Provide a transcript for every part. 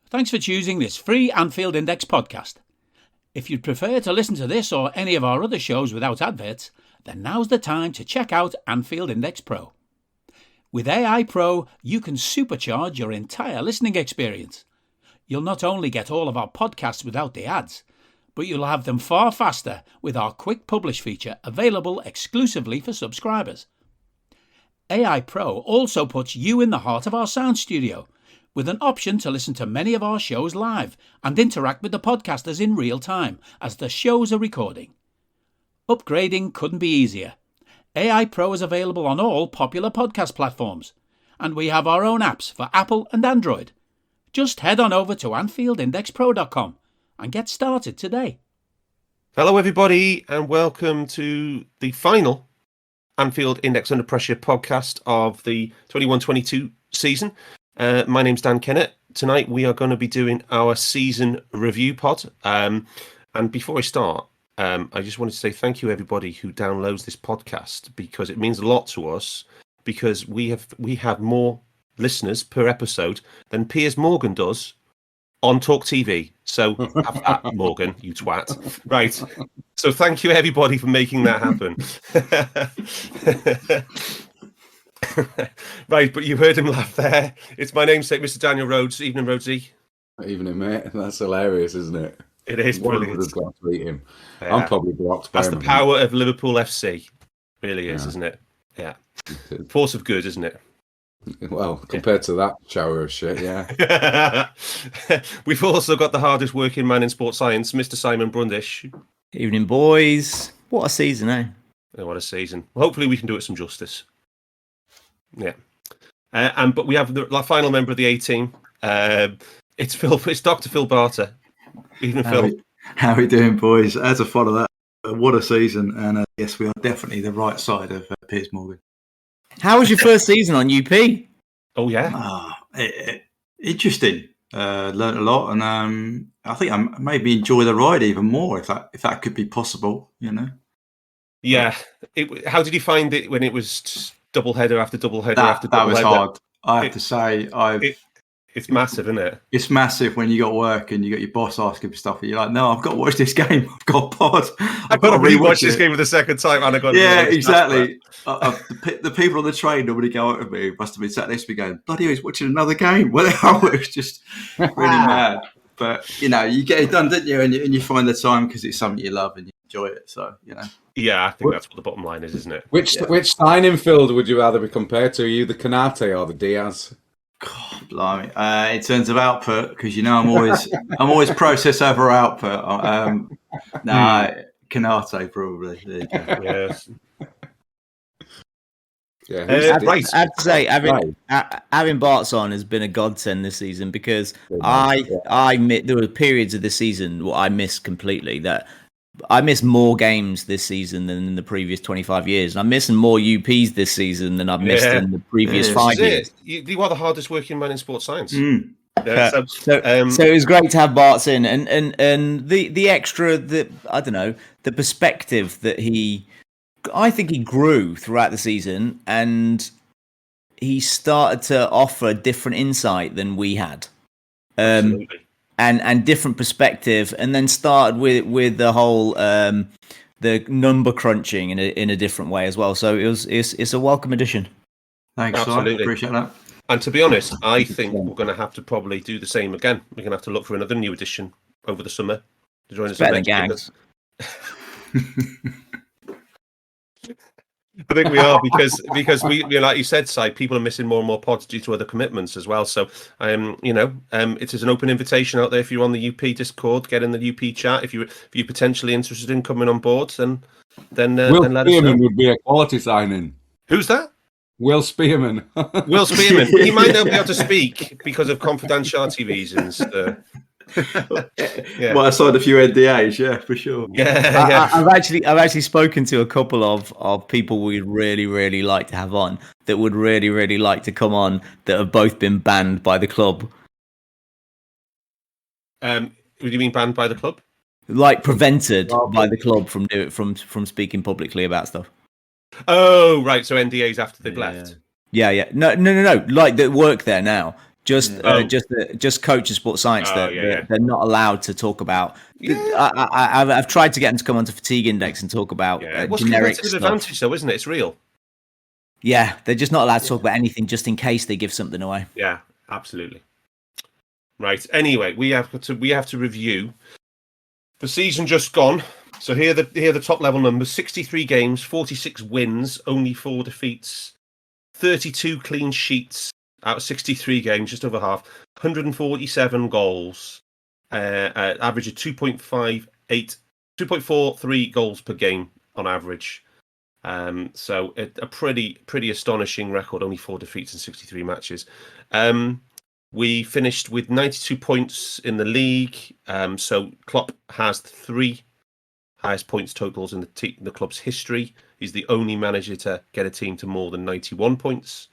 Thanks for choosing this free Anfield Index podcast. If you'd prefer to listen to this or any of our other shows without adverts, then now's the time to check out Anfield Index Pro. With AI Pro, you can supercharge your entire listening experience. You'll not only get all of our podcasts without the ads, but you'll have them far faster with our quick publish feature available exclusively for subscribers. AI Pro also puts you in the heart of our sound studio, with an option to listen to many of our shows live and interact with the podcasters in real time as the shows are recording. Upgrading couldn't be easier. AI Pro is available on all popular podcast platforms, and we have our own apps for Apple and Android. Just head on over to AnfieldIndexPro.com and get started today. Hello everybody and welcome to the final Anfield Index Under Pressure podcast of the 21-22 season. My name's Dan Kennett. Tonight we are going to be doing our season review pod. And before I start, I just wanted to say thank you everybody who downloads this podcast, because it means a lot to us, because we have more listeners per episode than Piers Morgan does on Talk TV. So have that, Morgan, you twat. Right. So thank you everybody for making that happen. Right, but you heard him laugh there. It's my namesake, Mr. Daniel Rhodes. Evening, Rhodesy. Evening, mate. That's hilarious, isn't it? It is brilliant. One got to beat him. Yeah. I'm probably blocked. That's the power of Liverpool FC. Really is, isn't it? Yeah. Force of good, isn't it? Well, compared to that shower of shit, yeah. We've also got the hardest working man in sports science, Mr. Simon Brundish. Evening, boys. What a season, eh? Oh, what a season. Well, hopefully we can do it some justice. Yeah. But we have the final member of the A team. It's Dr. Phil Barter. Evening, Phil. How are we doing, boys? As a follow that, what a season. And yes, we are definitely the right side of Piers Morgan. How was your first season on UP? Oh, yeah. Interesting. Learned a lot. And I think I maybe enjoy the ride even more if that could be possible, you know? Yeah. How did you find it when it was double header after double header after double header? That was hard. I have to say, it's massive, isn't it? It's massive when you got work and you got your boss asking for stuff, and you're like, "No, I've got to watch this game. I've got a pod. I've got to rewatch this game for the second time." And I got exactly. The people on the train normally go out with me. Must have been sat next to me going, "Bloody hell, he's watching another game." Well, it was just really mad. But you know, you get it done, didn't you? And you find the time because it's something you love and you enjoy it. So you know. Yeah, I think that's what the bottom line is, isn't it? Which signing field would you rather be compared to? Are you the Canate or the Diaz? God, blimey! In terms of output, because you know I'm always process over output. Canate probably. There you go. Yes. Yeah, I have to say, having Bart's on has been a godsend this season, because there were periods of the season what I missed completely. That I missed more games this season than in the previous 25 years. And I'm missing more UPs this season than I've missed in the previous 5 years. You are the hardest working man in sports science. Yeah, so it was great to have Bart's in, and the extra, I don't know, the perspective that I think he grew throughout the season, and he started to offer a different insight than we had. Absolutely. And different perspective, and then started with the whole the number crunching in a different way as well. So it's a welcome addition. Thanks, absolutely. Appreciate that. And to be honest, I think we're going to have to probably do the same again. We're going to have to look for another new edition over the summer to join us. Better than gangs. I think we are because we, like you said, Si, people are missing more and more pods due to other commitments as well. So, it is an open invitation out there. If you're on the UP Discord, get in the UP chat. If you're potentially interested in coming on board, then let us know. Will Spearman would be a quality signing. Who's that? Will Spearman. Will Spearman. He might not be able to speak because of confidentiality reasons. Yeah. Well, I signed a few NDAs, yeah, for sure. Yeah. I've actually spoken to a couple of people we'd really like to have on, that would really like to come on, that have both been banned by the club. What do you mean banned by the club? Like prevented by the club from speaking publicly about stuff. Oh, right. So NDAs after they've left. Yeah. No. Like that work there now. just coach of sports science that they're not allowed to talk about. I've tried to get them to come onto Fatigue Index and talk about generic stuff. Advantage, though, isn't it? It's real. Yeah, they're just not allowed to talk about anything just in case they give something away. Yeah, absolutely. Right. Anyway, we have to review the season just gone. So here are the top level numbers: 63 games, 46 wins, only 4 defeats, 32 clean sheets out of 63 games, just over half, 147 goals, average of 2.43 goals per game on average. So a pretty astonishing record, only 4 defeats in 63 matches. We finished with 92 points in the league. So Klopp has 3 highest points totals in the club's history. He's the only manager to get a team to more than 91 points.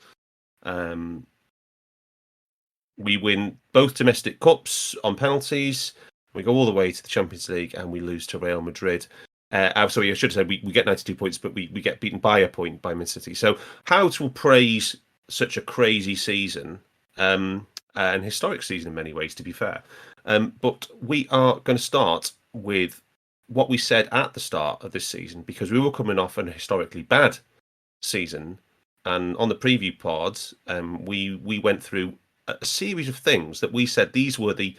We win both domestic cups on penalties. We go all the way to the Champions League and we lose to Real Madrid. Sorry, I should have said we get 92 points, but we get beaten by a point by Man City. So how to praise such a crazy season, and historic season in many ways, to be fair. But we are going to start with what we said at the start of this season, because we were coming off an historically bad season. And on the preview pods, we went through a series of things that we said these were the...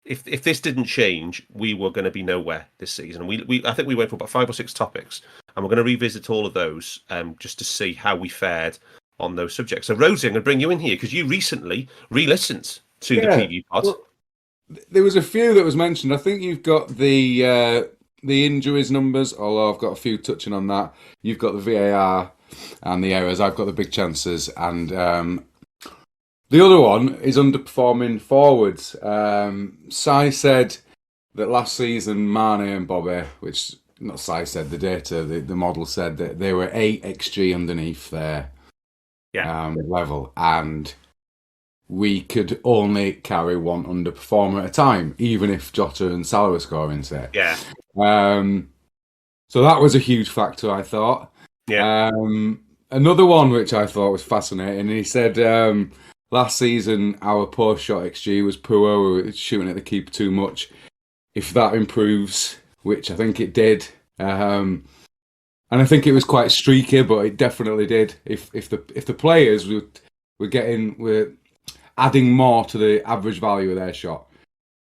If this didn't change, we were going to be nowhere this season. I think we went for about 5 or 6 topics, and we're going to revisit all of those just to see how we fared on those subjects. So, Rosie, I'm going to bring you in here because you recently re-listened to the preview pod. Well, there was a few that was mentioned. I think you've got the injuries numbers, although I've got a few touching on that. You've got the VAR and the errors. I've got the big chances, and the other one is underperforming forwards. Si said that last season, Mane and Bobby, which not Si said, the data, the model said that they were 8 XG underneath their level, and we could only carry one underperformer at a time, even if Jota and Salah were scoring, say. Yeah. So that was a huge factor, I thought. Yeah. Another one which I thought was fascinating, he said... last season, our post-shot XG was poor. We were shooting at the keeper too much. If that improves, which I think it did, and I think it was quite streaky, but it definitely did. If the players were adding more to the average value of their shot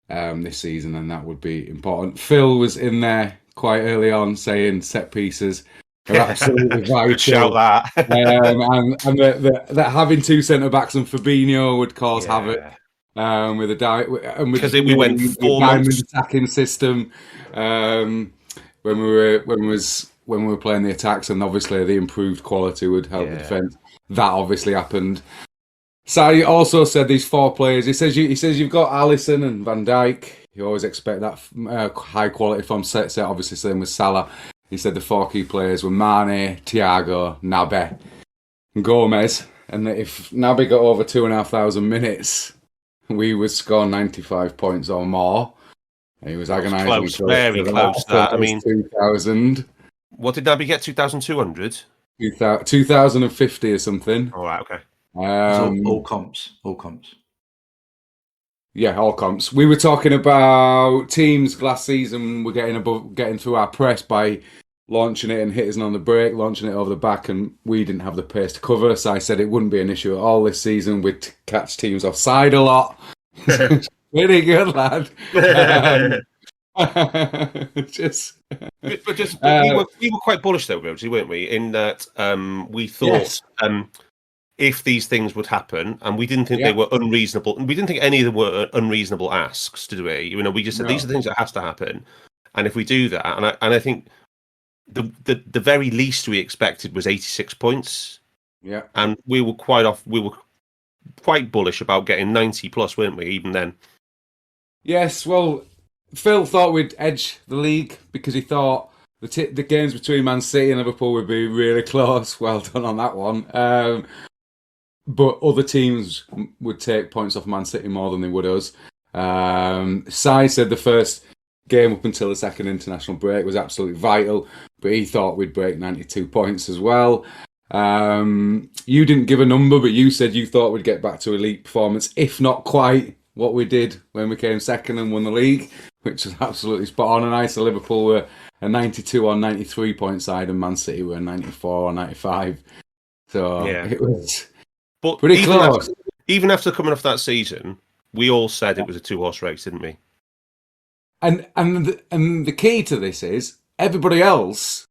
this season, then that would be important. Phil was in there quite early on saying set pieces are absolutely vital. Shout that. and that having 2 centre backs and Fabinho would cause havoc with a because we went 4 months attacking system when we were playing the attacks, and obviously the improved quality would help the defence. That obviously happened. Sari also said these 4 players. He says you've got Alisson and Van Dijk. You always expect that high quality from set. Obviously, same with Salah. He said the 4 key players were Mane, Thiago, Naby, and Gomez. And that if Naby got over 2,500 minutes, we would score 95 points or more. And he was agonising. Very close to that. I mean, 2,000. What did Naby get? 2,200? 2,050 or something. All right, okay. All comps. Yeah, all comps. We were talking about teams last season were getting through our press by launching it and hitting on the break, launching it over the back, and we didn't have the pace to cover. So I said it wouldn't be an issue at all this season. We'd catch teams offside a lot. Pretty good, lad. We were quite bullish though, Rosie, weren't we? In that we thought if these things would happen, and we didn't think they were unreasonable, and we didn't think any of them were unreasonable asks to do it. We just said these are things that has to happen, and if we do that, and I think the very least we expected was 86 points. Yeah, and we were quite bullish about getting 90 plus, weren't we? Even then. Yes, well, Phil thought we'd edge the league because he thought the games between Man City and Liverpool would be really close. Well done on that one. But other teams would take points off Man City more than they would us. Si said the first game up until the second international break was absolutely vital, but he thought we'd break 92 points as well. You didn't give a number, but you said you thought we'd get back to elite performance, if not quite what we did when we came second and won the league, which was absolutely spot on. And I said Liverpool were a 92 or 93 point side, and Man City were 94 or 95. So it was pretty close. Even after coming off that season, we all said it was a 2-horse race, didn't we? And the key to this is everybody else.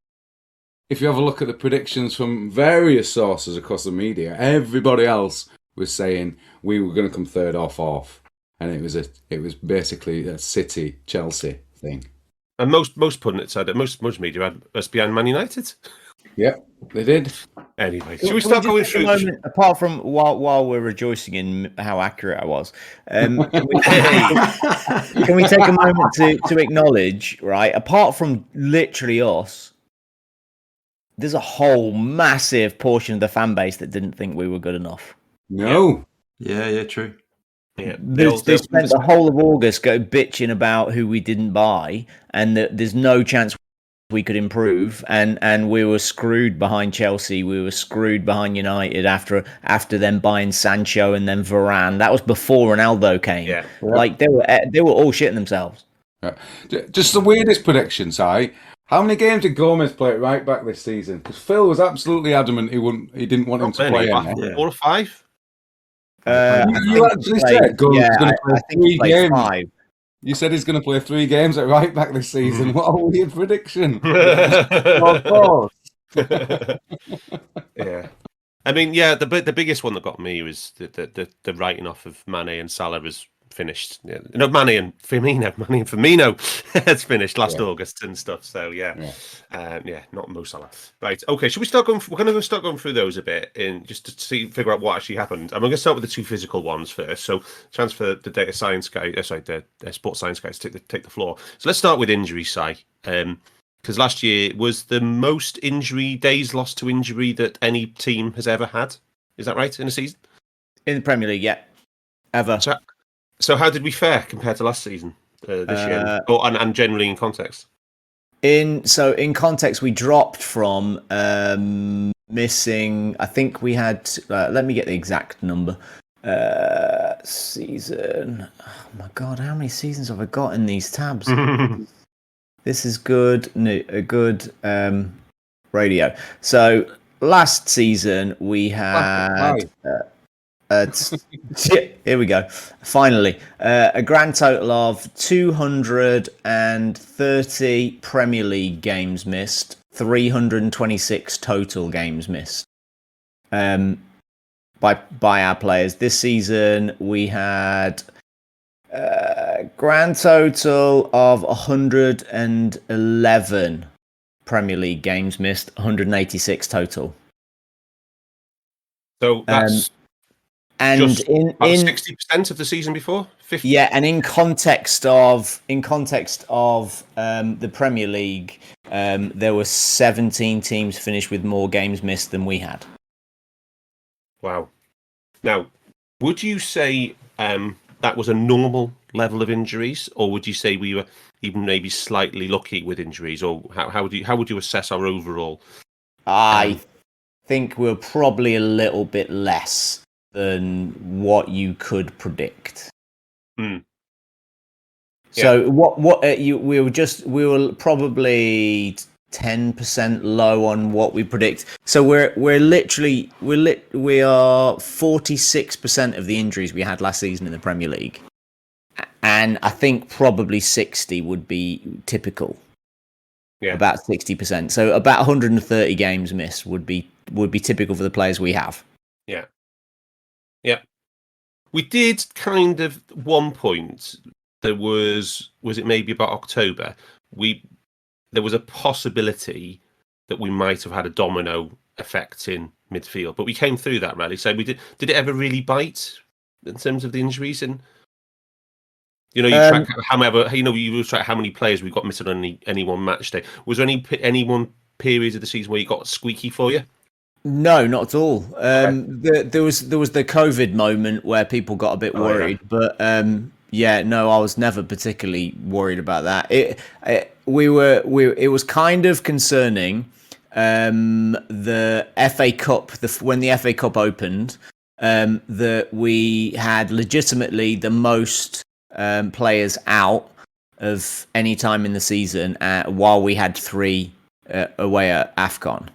If you have a look at the predictions from various sources across the media, everybody else was saying we were going to come third or fourth, and it was basically a City Chelsea thing. And most pundits had it. Most media had us behind Man United. Yep, they did. Anyway, should we start going through? Apart from while we're rejoicing in how accurate I was, can we take a moment to acknowledge, right? Apart from literally us, there's a whole massive portion of the fan base that didn't think we were good enough. No. Yeah, true. Yeah, they spent the whole of August bitching about who we didn't buy, and that there's no chance we could improve, and we were screwed behind Chelsea. We were screwed behind United after them buying Sancho and then Varane. That was before Ronaldo came. Yeah. Like they were all shitting themselves. Yeah. Just the weirdest prediction, Si. How many games did Gomez play at right back this season? Because Phil was absolutely adamant he didn't want him to play. 4 or 5. You actually said Gomez is going to play 3 games. 5. You said he's going to play 3 games at right back this season. What a weird prediction! Of course. Yeah. I mean, the biggest one that got me was the writing off of Mane and Salah was finished. Yeah. No, Mane and Firmino has finished last August and stuff. So not Mo Salah. Right. Okay. Should we start going? We're going to start going through those a bit just to figure out what actually happened. I'm going to start with the 2 physical ones first. So, chance for the data science guy, the sports science guys to take the floor. So let's start with injuries, Si. Because last year was the most injury days lost to injury that any team has ever had. Is that right in a season? In the Premier League, yeah, ever. So how did we fare compared to last season this year, and generally in context? In context, we dropped from missing. I think we had. Let me get the exact number. Season. Oh my God, how many seasons have I got in these tabs? This is good. A good radio. So last season we had. Here we go. Finally, a grand total of 230 Premier League games missed, 326 total games missed by our players. This season, we had a grand total of 111 Premier League games missed, 186 total. So that's... And just in 60% of the season before, 50. Yeah, and in context of the Premier League, there were 17 teams finished with more games missed than we had. Wow. Now, would you say that was a normal level of injuries, or would you say we were even maybe slightly lucky with injuries, or how would you assess our overall? I think we're probably a little bit less than what you could predict. Mm. So we were probably 10% low on what we predict. So we are 46% of the injuries we had last season in the Premier League, and I think probably 60 would be typical. Yeah, about 60%. So about 130 games missed would be typical for the players we have. Yeah. Yeah, we did kind of one point. There was it maybe about October? There was a possibility that we might have had a domino effect in midfield, but we came through that rally. So we did. Did it ever really bite in terms of the injuries? And you track you track how many players we got missing on any one match day. Was there any one period of the season where you got squeaky for you? No, not at all. There was the COVID moment where people got a bit worried, but I was never particularly worried about that. It was kind of concerning the FA Cup, when the FA Cup opened, that we had legitimately the most players out of any time in the season, while we had 3 away at AFCON.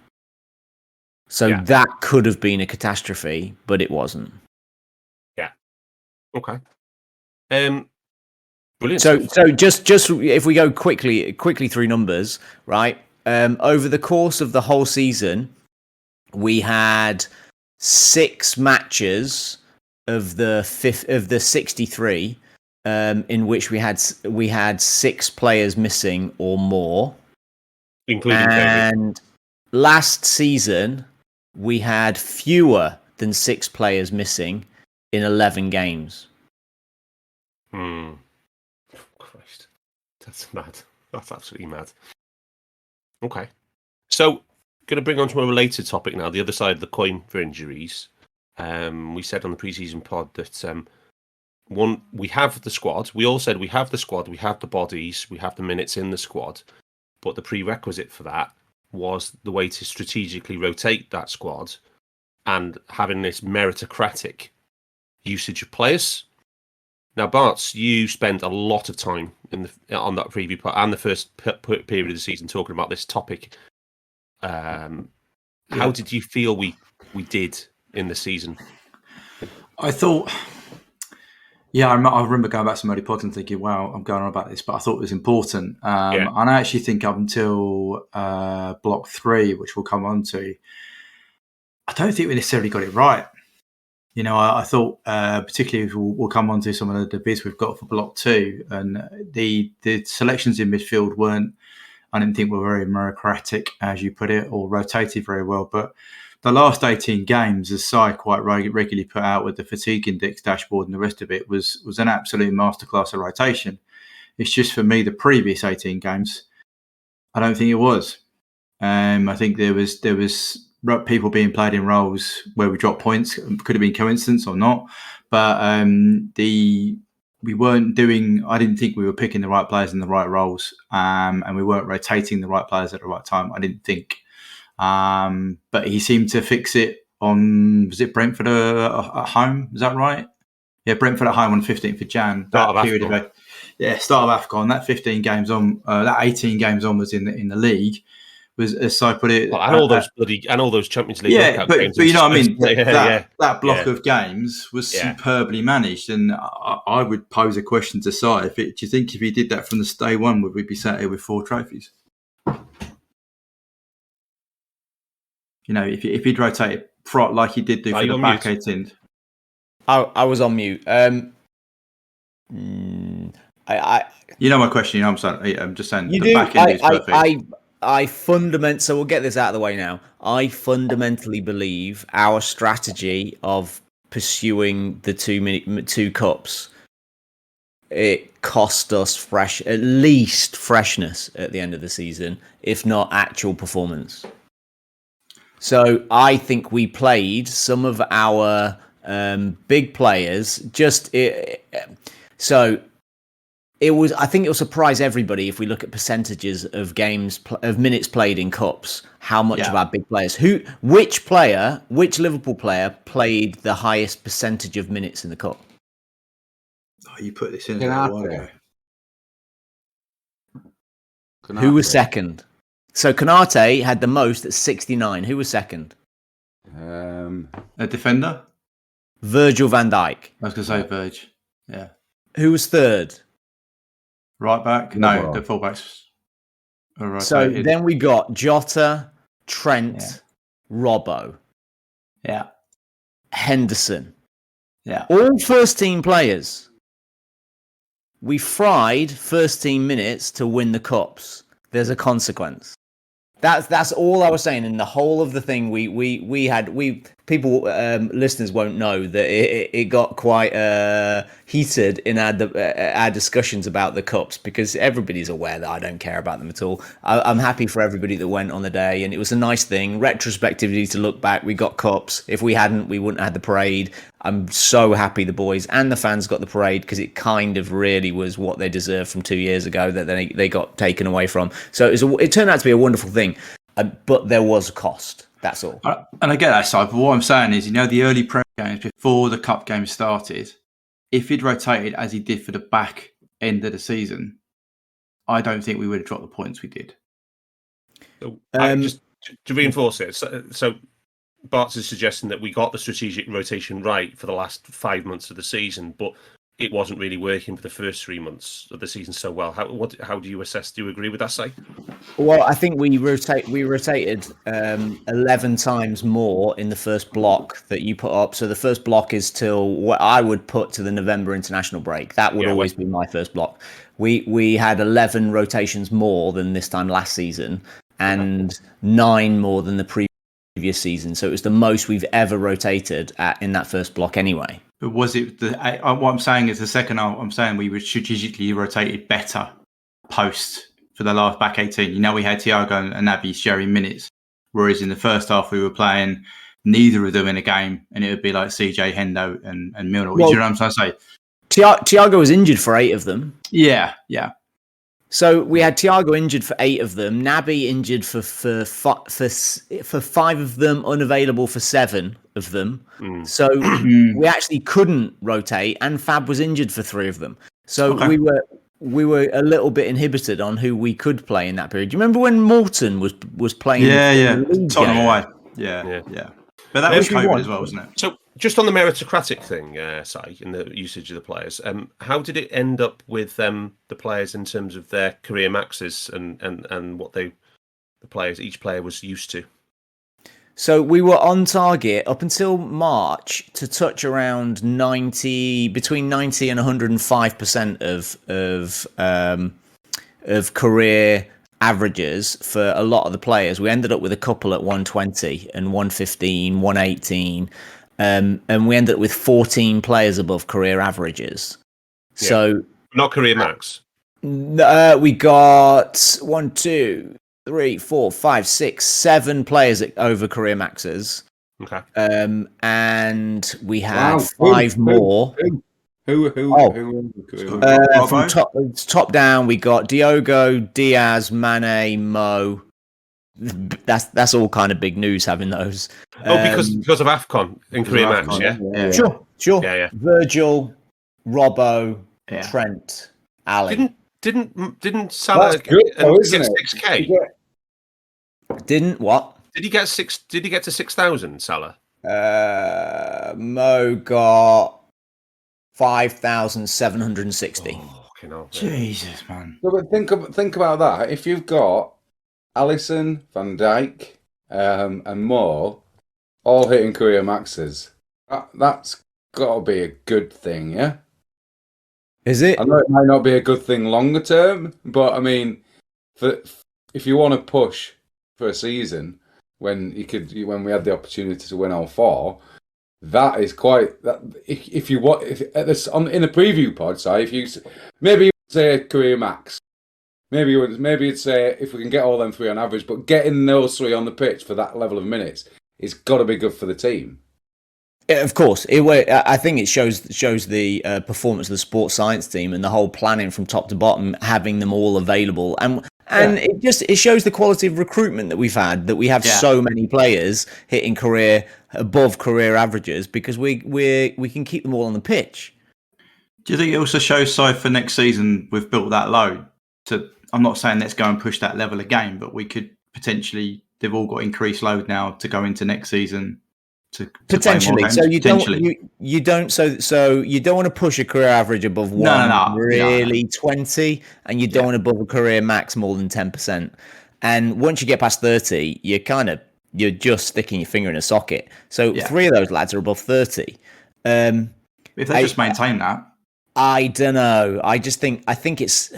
So that could have been a catastrophe, but it wasn't. Yeah. Okay. Brilliant. So just if we go quickly through numbers, right? Over the course of the whole season, we had 6 matches of the 63 in which we had 6 players missing or more, including and last season we had fewer than 6 players missing in 11 games. Christ, that's mad. That's absolutely mad. Okay, so going to bring on to a related topic now, the other side of the coin for injuries. We said on the pre-season pod that we have the squad. We all said we have the squad, we have the bodies, we have the minutes in the squad, but the prerequisite for that was the way to strategically rotate that squad and having this meritocratic usage of players. Now, Barts, you spent a lot of time on that preview part and the first period of the season talking about this topic. How did you feel we did in the season? I thought, I remember going back to Murray Pods and thinking, wow, I'm going on about this, but I thought it was important. And I actually think up until block 3, which we'll come on to, I don't think we necessarily got it right. You know, I thought, particularly if we'll come on to some of the bids we've got for block 2, and the selections in midfield I didn't think were very meritocratic, as you put it, or rotated very well. But the last 18 games, as Si quite regularly put out with the fatigue index dashboard and the rest of it, was an absolute masterclass of rotation. It's just, for me, the previous 18 games, I don't think it was. I think there was people being played in roles where we dropped points. Could have been coincidence or not, but we weren't doing. I didn't think we were picking the right players in the right roles, and we weren't rotating the right players at the right time. I didn't think. But he seemed to fix it on, was it Brentford at home? Is that right? Yeah, Brentford at home on 15th of Jan. Start of AFCON. That 15 games on, that 18 games on was in the league. Was, as I put it, and all those Champions League. Yeah, but you know what I mean. That block of of games was superbly managed, and I would pose a question to Si: do you think if he did that from the day one, would we be sat here with 4 trophies? You know, if he'd rotated like he did do for the back 18. I was on mute. You know my question. You know, I'm just saying. Back end is perfect. So we'll get this out of the way now. I fundamentally believe our strategy of pursuing the 2 cups, it cost us at least freshness at the end of the season, if not actual performance. So I think we played some of our big players I think it will surprise everybody if we look at percentages of minutes played in cups, how much of our big players, which Liverpool player played the highest percentage of minutes in the cup? Oh, you put this in. Who was second? So Konate had the most at 69. Who was second? A defender? Virgil van Dijk. I was going to say Virg. Yeah. Who was third? Right back? No, the fullbacks. So then we got Jota, Trent, Robbo. Yeah. Henderson. Yeah. All first team players. We fried first team minutes to win the cups. There's a consequence. That's all I was saying. In the whole of the thing, we had people, listeners won't know that it got quite heated in our discussions about the cups, because everybody's aware that I don't care about them at all. I'm happy for everybody that went on the day, and it was a nice thing. Retrospectively, to look back, we got cups. If we hadn't, we wouldn't have had the parade. I'm so happy the boys and the fans got the parade, because it kind of really was what they deserved from 2 years ago that they got taken away from. So it turned out to be a wonderful thing. but there was a cost. That's all. And I get that side, but what I'm saying is, the early Prem games before the Cup game started, if he'd rotated as he did for the back end of the season, I don't think we would have dropped the points we did. So, just to reinforce it, so Bart's is suggesting that we got the strategic rotation right for the last 5 months of the season, but it wasn't really working for the first 3 months of the season so well. How do you assess? Do you agree with that, Si? Well, I think we rotated 11 times more in the first block that you put up. So the first block is till what I would put to the November international break. That would always be my first block. We had 11 rotations more than this time last season, and 9 more than the previous season. So it was the most we've ever rotated in that first block anyway. But was it what I'm saying is the second half? I'm saying we were strategically rotated better post for the last back 18. We had Thiago and Naby sharing minutes, whereas in the first half we were playing neither of them in a game, and it would be like CJ, Hendo, and Milner. Well, do you know what I'm trying to say? Thiago was injured for 8 of them. Yeah. So we had Thiago injured for 8 of them, Naby injured for 5 of them, unavailable for 7 of them. So we actually couldn't rotate, and Fab was injured for 3 of them. So we were a little bit inhibited on who we could play in that period. Do you remember when Morton was playing? Tottenham away. Yeah. But that was COVID as well, wasn't it? So just on the meritocratic thing, Si, in the usage of the players, how did it end up with the players in terms of their career maxes and what each player was used to? So we were on target up until March to touch around between 90 and 105% of career averages for a lot of the players. We ended up with a couple at 120 and 115, 118, and we ended up with 14 players above career averages. Yeah. So not career max. We got 1, 2, 3, 4, 5, 6, 7 players over career maxes. Okay. And we had 5 more. Who from top down, we got Diogo, Diaz, Mane, Mo. That's all kind of big news having those. Because of AFCON in career max, yeah? Sure. Yeah. Virgil, Robbo, Trent, Ali. Didn't Salah get 6K? Didn't what? Did he get to 6,000, Salah? Mo got 5,760. Jesus, man. So, but think about that. If you've got Alisson, Van Dijk, and Mo all hitting career maxes, that's got to be a good thing, yeah? Is it? I know it might not be a good thing longer term, but I mean, if you want to push for a season when we had the opportunity to win all 4. That is quite. If you want, in the preview pod, if you maybe say career max, maybe you'd say if we can get all them 3 on average, but getting those 3 on the pitch for that level of minutes, it's got to be good for the team. Of course, I think it shows the performance of the sports science team and the whole planning from top to bottom, having them all available, and it shows the quality of recruitment that we've had. That we have so many players hitting above career averages because we can keep them all on the pitch. Do you think it also shows for next season we've built that load? I'm not saying let's go and push that level again, but we could potentially. They've all got increased load now to go into next season. To potentially, so you don't want to push a career average above 20, and you don't want to above a career max more than 10%. And once you get past 30, you're just sticking your finger in a socket. So 3 of those lads are above 30. If they just maintain that, I don't know. I think it's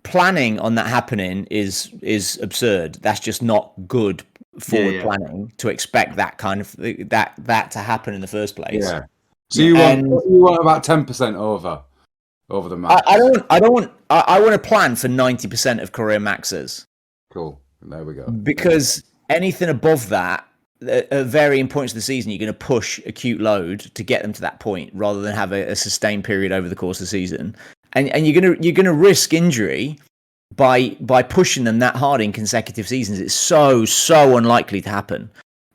planning on that happening is absurd. That's just not good. Forward planning to expect that kind of that to happen in the first place. Yeah. So you want about 10% over the max. I want to plan for 90% of career maxes. Cool. There we go. Because anything above that, at varying points of the season, you're going to push acute load to get them to that point, rather than have a sustained period over the course of the season. And you're going to risk injury by pushing them that hard in consecutive seasons, it's so unlikely to happen.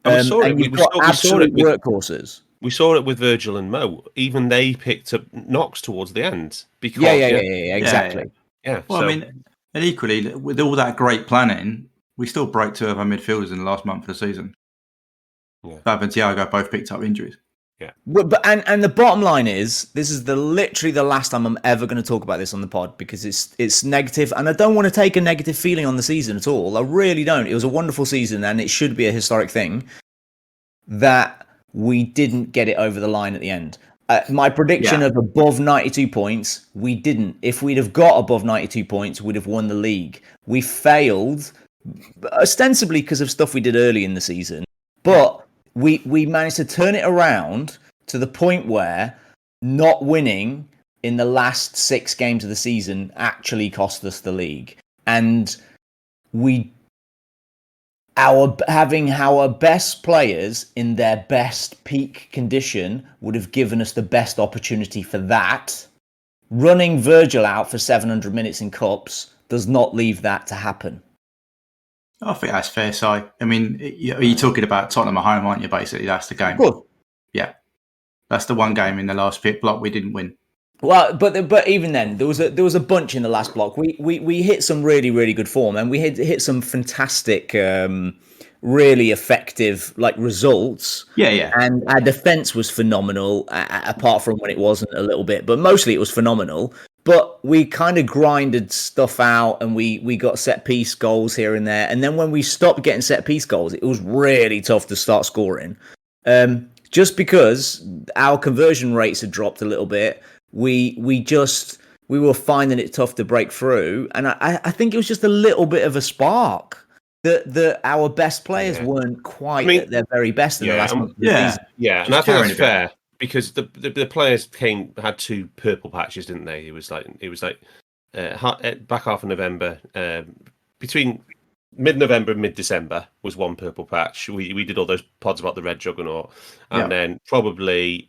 And you've got absolute workhorses. We saw it with Virgil and Mo. Even they picked up knocks towards the end because exactly. Yeah. Well, I mean, and equally with all that great planning, we still broke 2 of our midfielders in the last month of the season. Yeah. Fab and Thiago both picked up injuries. Yeah. But the bottom line is, this is literally the last time I'm ever going to talk about this on the pod, because it's negative, and I don't want to take a negative feeling on the season at all. I really don't. It was a wonderful season, and it should be a historic thing that we didn't get it over the line at the end. My prediction of above 92 points, we didn't. If we'd have got above 92 points, we'd have won the league. We failed, ostensibly because of stuff we did early in the season, but we managed to turn it around to the point where not winning in the last 6 games of the season actually cost us the league. And having our best players in their best peak condition would have given us the best opportunity for that. Running Virgil out for 700 minutes in cups does not leave that to happen. I think that's fair, Si. I mean, you're talking about Tottenham at home, aren't you? Basically, that's the game. Good. Yeah, that's the one game in the last pit block we didn't win. Well, but even then, there was a bunch in the last block. We hit some really, really good form, and we hit some fantastic, really effective results. Yeah. And our defense was phenomenal, apart from when it wasn't a little bit, but mostly it was phenomenal. But we kind of grinded stuff out, and we got set piece goals here and there. And then when we stopped getting set piece goals, it was really tough to start scoring. Just because our conversion rates had dropped a little bit, we were finding it tough to break through. And I think it was just a little bit of a spark that our best players weren't quite at their very best in the last month of the season. Yeah, and I think that's fair. Because the players had 2 purple patches, didn't they? It was like back half of November, between mid-November and mid-December was 1 purple patch. We did all those pods about the Red Juggernaut, and then probably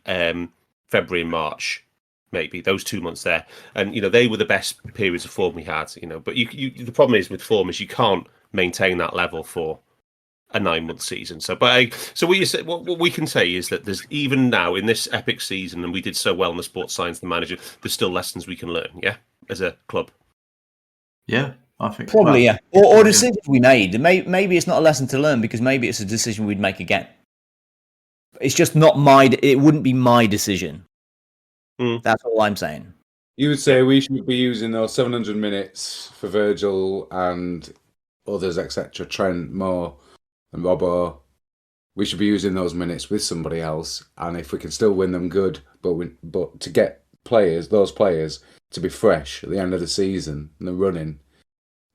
February and March, maybe those 2 months there, and they were the best periods of form we had. But the problem is with form is you can't maintain that level for a 9-month season. So what we can say is that there's, even now in this epic season, and we did so well in the sports science, the manager, there's still lessons we can learn, as a club. Yeah, I think probably, or decisions we made. Maybe it's not a lesson to learn, because maybe it's a decision we'd make again. It's just not it wouldn't be my decision. That's all I'm saying. You would say we should be using those 700 minutes for Virgil and others, etc., Trent, Moore and Robbo. We should be using those minutes with somebody else, and if we can still win them, good. But to get those players to be fresh at the end of the season and the running,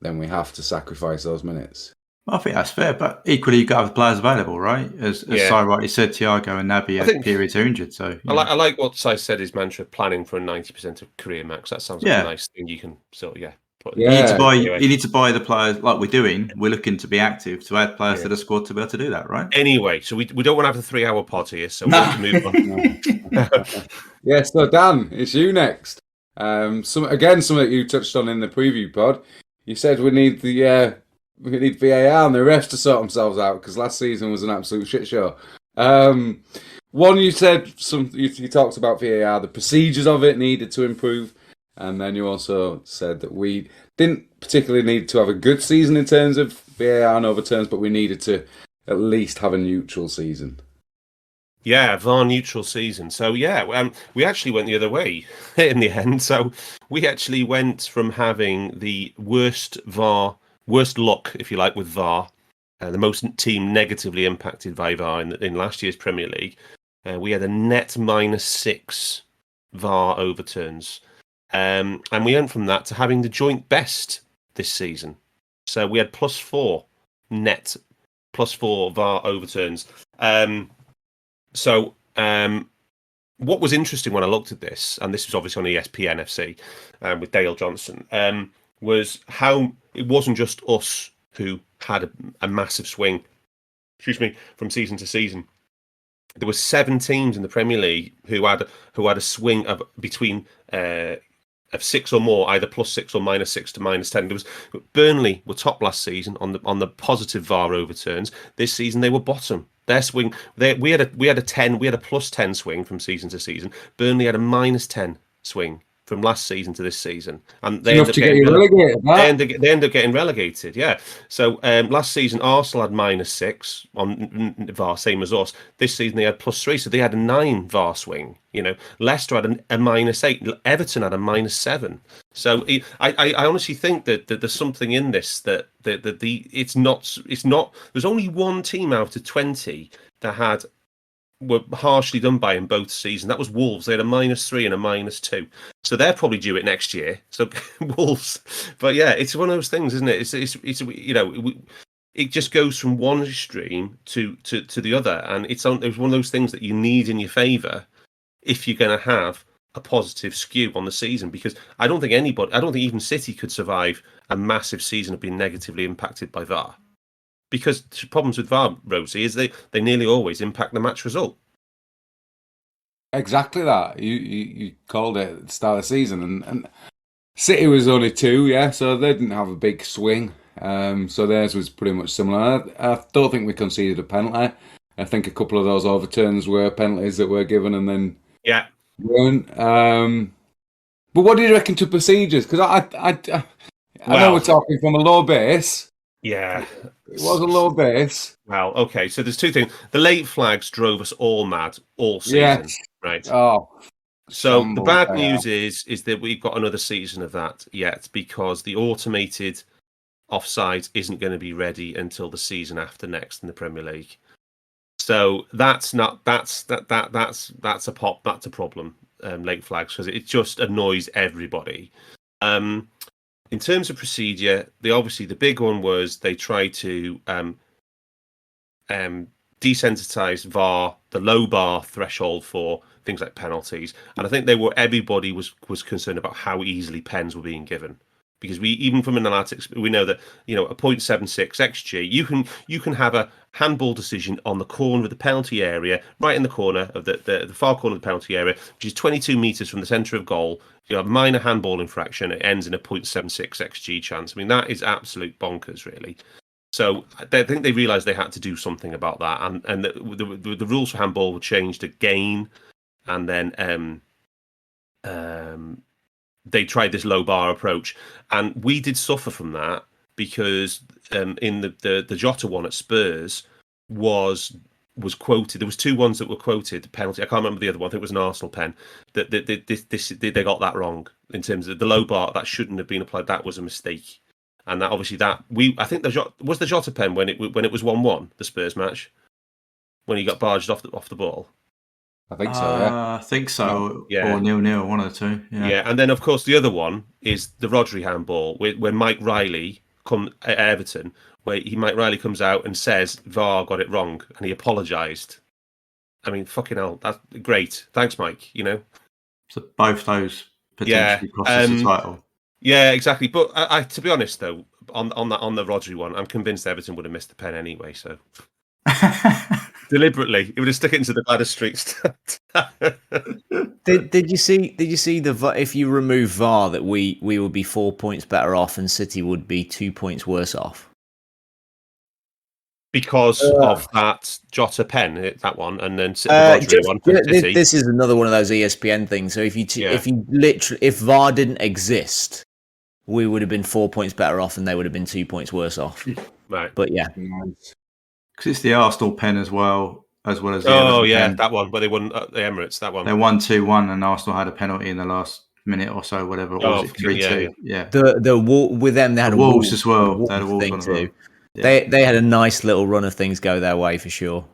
then we have to sacrifice those minutes. I think that's fair, but equally you've got to have the players available, right? As Si rightly said, Thiago and Naby at periods are injured. So I like what Si said, his mantra, planning for a 90% of career max. That sounds like a nice thing you can put. You need to buy the players like we're doing. We're looking to be active, to add players to the squad to be able to do that, right? Anyway, so we don't want to have the 3-hour pod here, so we have to move on. So Dan, it's you next. Something that you touched on in the preview pod. You said we need VAR and the refs to sort themselves out, because last season was an absolute shit show. One, you said you talked about VAR, the procedures of it needed to improve. And then you also said that we didn't particularly need to have a good season in terms of VAR and overturns, but we needed to at least have a neutral season. Yeah, VAR neutral season. So we actually went the other way in the end. So we actually went from having the worst luck, if you like, with VAR, the most team negatively impacted by VAR in last year's Premier League. We had a net -6 VAR overturns. And we went from that to having the joint best this season. So we had +4 net, +4 VAR overturns. What was interesting when I looked at this, and this was obviously on ESPN FC with Dale Johnson, was how it wasn't just us who had a massive swing, from season to season. There were 7 teams in the Premier League who had a swing of between of 6 or more, either +6 or -6 to -10. There was Burnley were top last season on the positive VAR overturns. This season they were bottom. Their swing, we had a +10 swing from season to season. Burnley had a -10 swing from last season to this season, and they end up getting relegated. They end up getting relegated. Yeah. So last season Arsenal had -6 on VAR, same as us. This season they had +3, so they had a 9 VAR swing. Leicester had a -8. Everton had a -7. So I honestly think that there's something in this that it's not. There's only one team out of 20 that were harshly done by in both seasons. That was Wolves. They had a -3 and a -2. So they're probably due it next year. So Wolves. But yeah, it's one of those things, isn't it? It's it just goes from one extreme to the other, and it's one of those things that you need in your favour if you're going to have a positive skew on the season. Because I don't think even City could survive a massive season of being negatively impacted by VAR. Because the problems with VAR, Rosie, is they nearly always impact the match result. Exactly that. You called it at the start of the season, and City was only 2, yeah, so they didn't have a big swing. So theirs was pretty much similar. I don't think we conceded a penalty. I think a couple of those overturns were penalties that were given and then weren't. But what do you reckon to procedures? Because I know we're talking from a low base. Yeah. It was a low base. Well, okay, so there's two things. The late flags drove us all mad all season, right? Oh. So the bad news is that we've got another season of that yet, because the automated offside isn't going to be ready until the season after next in the Premier League. So that's a problem. Late flags, because it just annoys everybody. In terms of procedure, the big one was they tried to desensitize VAR, the low bar threshold for things like penalties, and I think everybody was concerned about how easily pens were being given. Because even from analytics, we know that a 0.76 xG, you can have a handball decision on the corner of the penalty area, right in the corner of the far corner of the penalty area, which is 22 meters from the center of goal. You have a minor handball infraction, it ends in a 0.76 xG chance. I mean, that is absolute bonkers, really. So I think they realised they had to do something about that, and the rules for handball were changed again, and then they tried this low bar approach, and we did suffer from that because in the Jota one at Spurs was quoted. There was 2 ones that were quoted penalty. I can't remember the other one. I think it was an Arsenal pen that they got that wrong in terms of the low bar. That shouldn't have been applied. That was a mistake, and that obviously I think was the Jota pen when it was 1-1, the Spurs match, when he got barged off the ball. I think so, yeah. I think so. Yeah. Or 0-0, one of the two. Yeah, and then of course the other one is the Rodri handball, where Mike Riley at Everton, where Mike Riley comes out and says VAR got it wrong, and he apologised. I mean, fucking hell, that's great. Thanks, Mike. So both those potentially cost us the title. Yeah, exactly. But I to be honest though, on the Rodri one, I'm convinced Everton would have missed the pen anyway. So. Deliberately, it would have stuck it into the ladder streets. Did you see the if you remove VAR that we would be 4 points better off and City would be 2 points worse off because of that Jota pen, that one, and then the one. This is another one of those ESPN things. So if VAR didn't exist, we would have been 4 points better off and they would have been 2 points worse off. Right, but yeah. Because it's the Arsenal pen as well as the pen. That one, but they won at the Emirates. That one they won 2-1, and Arsenal had a penalty in the last minute or so, whatever. Or was it 3-2? Yeah. The with them they had the Wolves as well. They had a Wolves thing too. Yeah. They had a nice little run of things go their way for sure.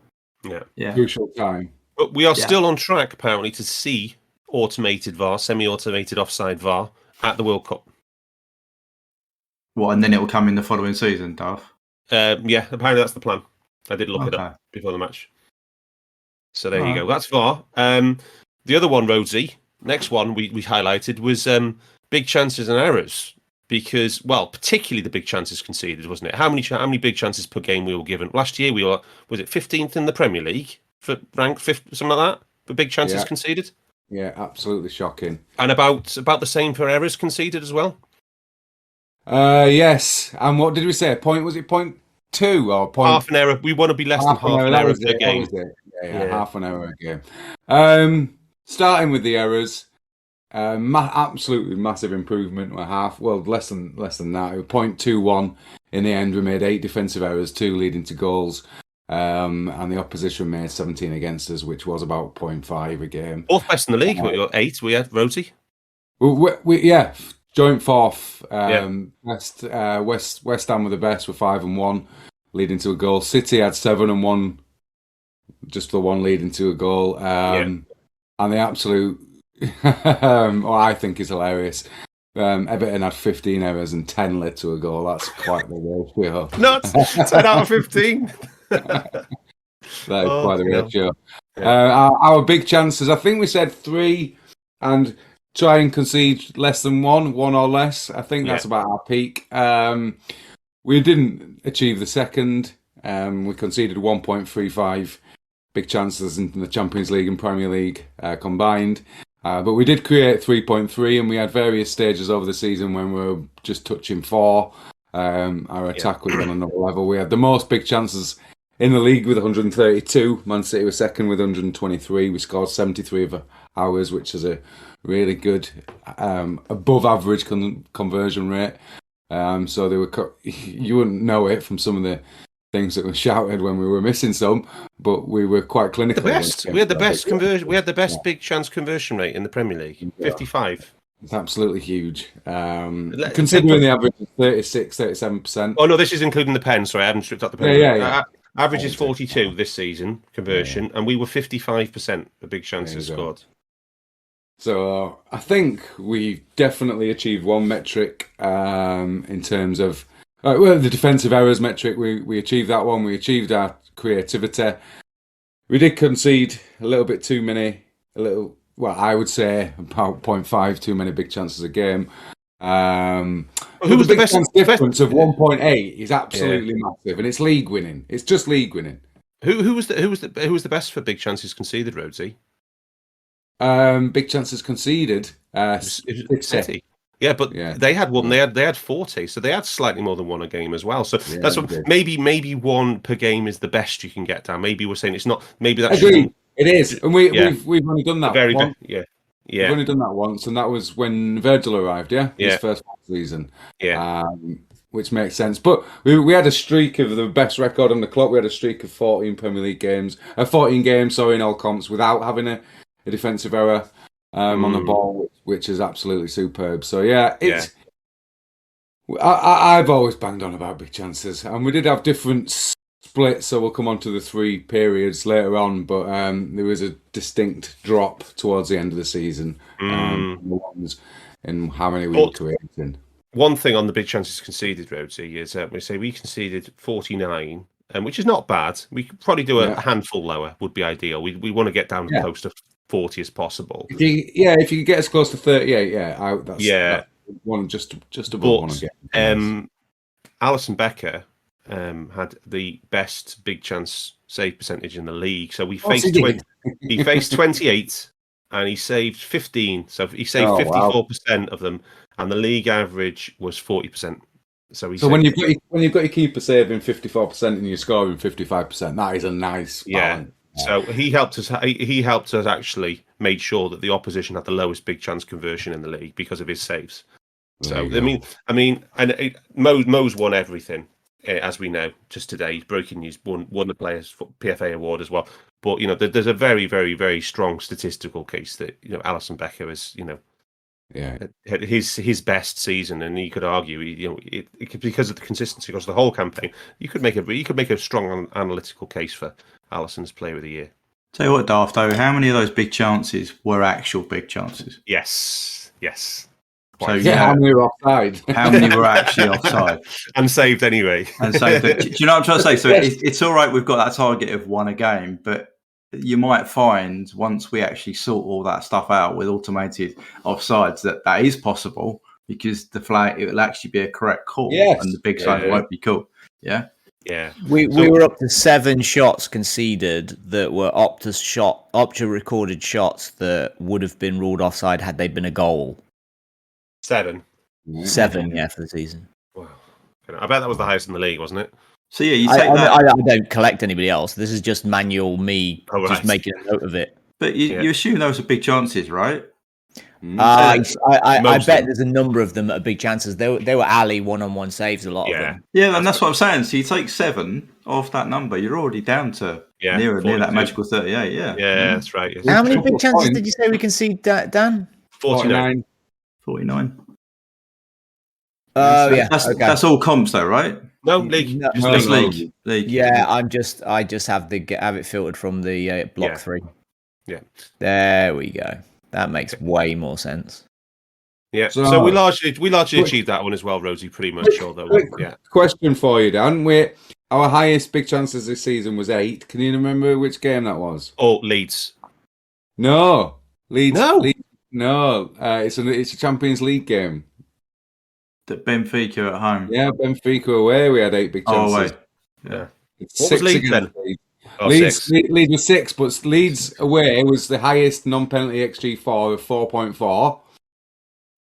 Yeah. Crucial time. But we are still on track apparently to see automated VAR, semi-automated offside VAR at the World Cup. What? And then it will come in the following season, Darth? Yeah. Apparently that's the plan. I did look it up before the match. So there you go. That's VAR. The other one, Rhodesy, next one we highlighted was big chances and errors. Because, well, particularly the big chances conceded, wasn't it? How many big chances per game we were given? Last year we were, was it 15th in the Premier League for rank 5th, something like that, for big chances conceded? Yeah, absolutely shocking. And about the same for errors conceded as well. Yes. And what did we say? Was it 0.2 or Half an error? We want to be less than half an error per game. Yeah, half an error a game. Starting with the errors, absolutely massive improvement. Less than that. It was 0.21 in the end. We made 8 defensive errors, 2 leading to goals. And the opposition made 17 against us, which was about 0.5 a game. Fourth best in the league. 8. We had Rhodesy. Yeah, joint fourth. West Ham were the best with 5-1, leading to a goal. City had 7-1, just the one leading to a goal. And the absolute, what I think is hilarious. Everton had 15 errors and 10 led to a goal. That's quite the ratio. Nuts! 10 out of 15. That is quite the ratio. Our big chances, I think we said 3 and try and concede less than 1 or less. I think that's about our peak. We didn't achieve the second. We conceded 1.35 big chances in the Champions League and Premier League combined. But we did create 3.3, and we had various stages over the season when we were just touching 4. Our attack was on another level. We had the most big chances in the league with 132. Man City was second with 123. We scored 73 of ours, which is a really good, above average conversion rate. So they were. You wouldn't know it from some of the things that were shouted when we were missing some, but we were quite clinical. We had the best conversion. We had the best big chance conversion rate in the Premier League. 55. It's absolutely huge. Considering the average is 36, 37%. Oh no, this is including the pen. Sorry, I haven't stripped out the pen. Yeah. Average is 42 this season conversion, and we were 55% of big chances scored. So I think we definitely achieved one metric in terms of the defensive errors metric. We achieved that one. We achieved our creativity. We did concede a little bit too many. I would say about 0.5 too many big chances a game. Who was the best difference of 1.8 is absolutely massive, and it's league winning. It's just league winning. Who was the best for big chances conceded, Rhodesy? Big chances conceded. City. Yeah, but they had one. They had 40, so they had slightly more than one a game as well. So that's what maybe one per game is the best you can get down. Maybe we're saying it's not. Maybe that's it is, and we've only done that. We've only done that once, and that was when Virgil arrived. His first season. Which makes sense. But we had a streak of the best record on the clock. We had a streak of 14 Premier League games, 14 games, in all comps without having a defensive error on the ball, which is absolutely superb. So I've always banged on about big chances, and we did have different splits. So we'll come on to the 3 periods later on. But there was a distinct drop towards the end of the season. In how many we were creating. One thing on the big chances conceded, Rhodesy, is we conceded 49, which is not bad. We could probably do a handful lower would be ideal. We want to get down close to 40 as possible. If you could get as close to 38, that's one just above one again. Alisson Becker had the best big chance save percentage in the league. So he faced 28 and he saved 15. So he saved 54% of them. And the league average was 40%. So when you've got your keeper saving 54% and you're scoring 55%, that is a nice balance. So he helped us. He helped us actually made sure that the opposition had the lowest big chance conversion in the league because of his saves. So I mean, and Mo's won everything, as we know. Just today, breaking news, won the Players PFA award as well. But there's a very, very, very strong statistical case that Alisson Becker is his best season, and you could argue it could, because of the consistency across the whole campaign. You could make a strong analytical case for Alisson's Player of the Year. Tell you what, Daft, how many of those big chances were actual big chances? Yes. So how many were offside? How many were actually offside? And saved anyway. And saved. Do you know what I'm trying to say? So it's all right. We've got that target of 1 a game, but you might find once we actually sort all that stuff out with automated offsides that is possible, because the flag, it will actually be a correct call and the big side won't be called. Yeah. Yeah. We were up to 7 shots conceded that were Opta recorded shots that would have been ruled offside had they been a goal. 7. 7, yeah, for the season. Wow. I bet that was the highest in the league, wasn't it? So yeah, you take that. I don't collect anybody else. This is just manual me just making a note of it. But you assume those are big chances, right? I bet there's a number of them that are big chances. They were alley one-on-one saves, a lot of them. Yeah, and that's what I'm saying. So you take 7 off that number, you're already down to near that magical 38. Yeah, that's right. Yes. How many big chances did you say we conceded, Dan? 49. 49. Oh, yeah. That's all comps, though, right? No, league. League. Yeah, I just have it filtered from the block 3. Yeah. There we go. That makes way more sense. Yeah. So we largely achieved that one as well, Rosie. Pretty much, although. Yeah. Question for you, Dan. Our highest big chances this season was 8. Can you remember which game that was? Oh, Leeds. No, Leeds. No. No. It's a Champions League game. That Benfica at home. Yeah, Benfica away. We had 8 big chances. Oh, wait. Yeah. What was Leeds then? Oh, Leeds was 6, but Leeds away was the highest non-penalty XG4 of 4.4.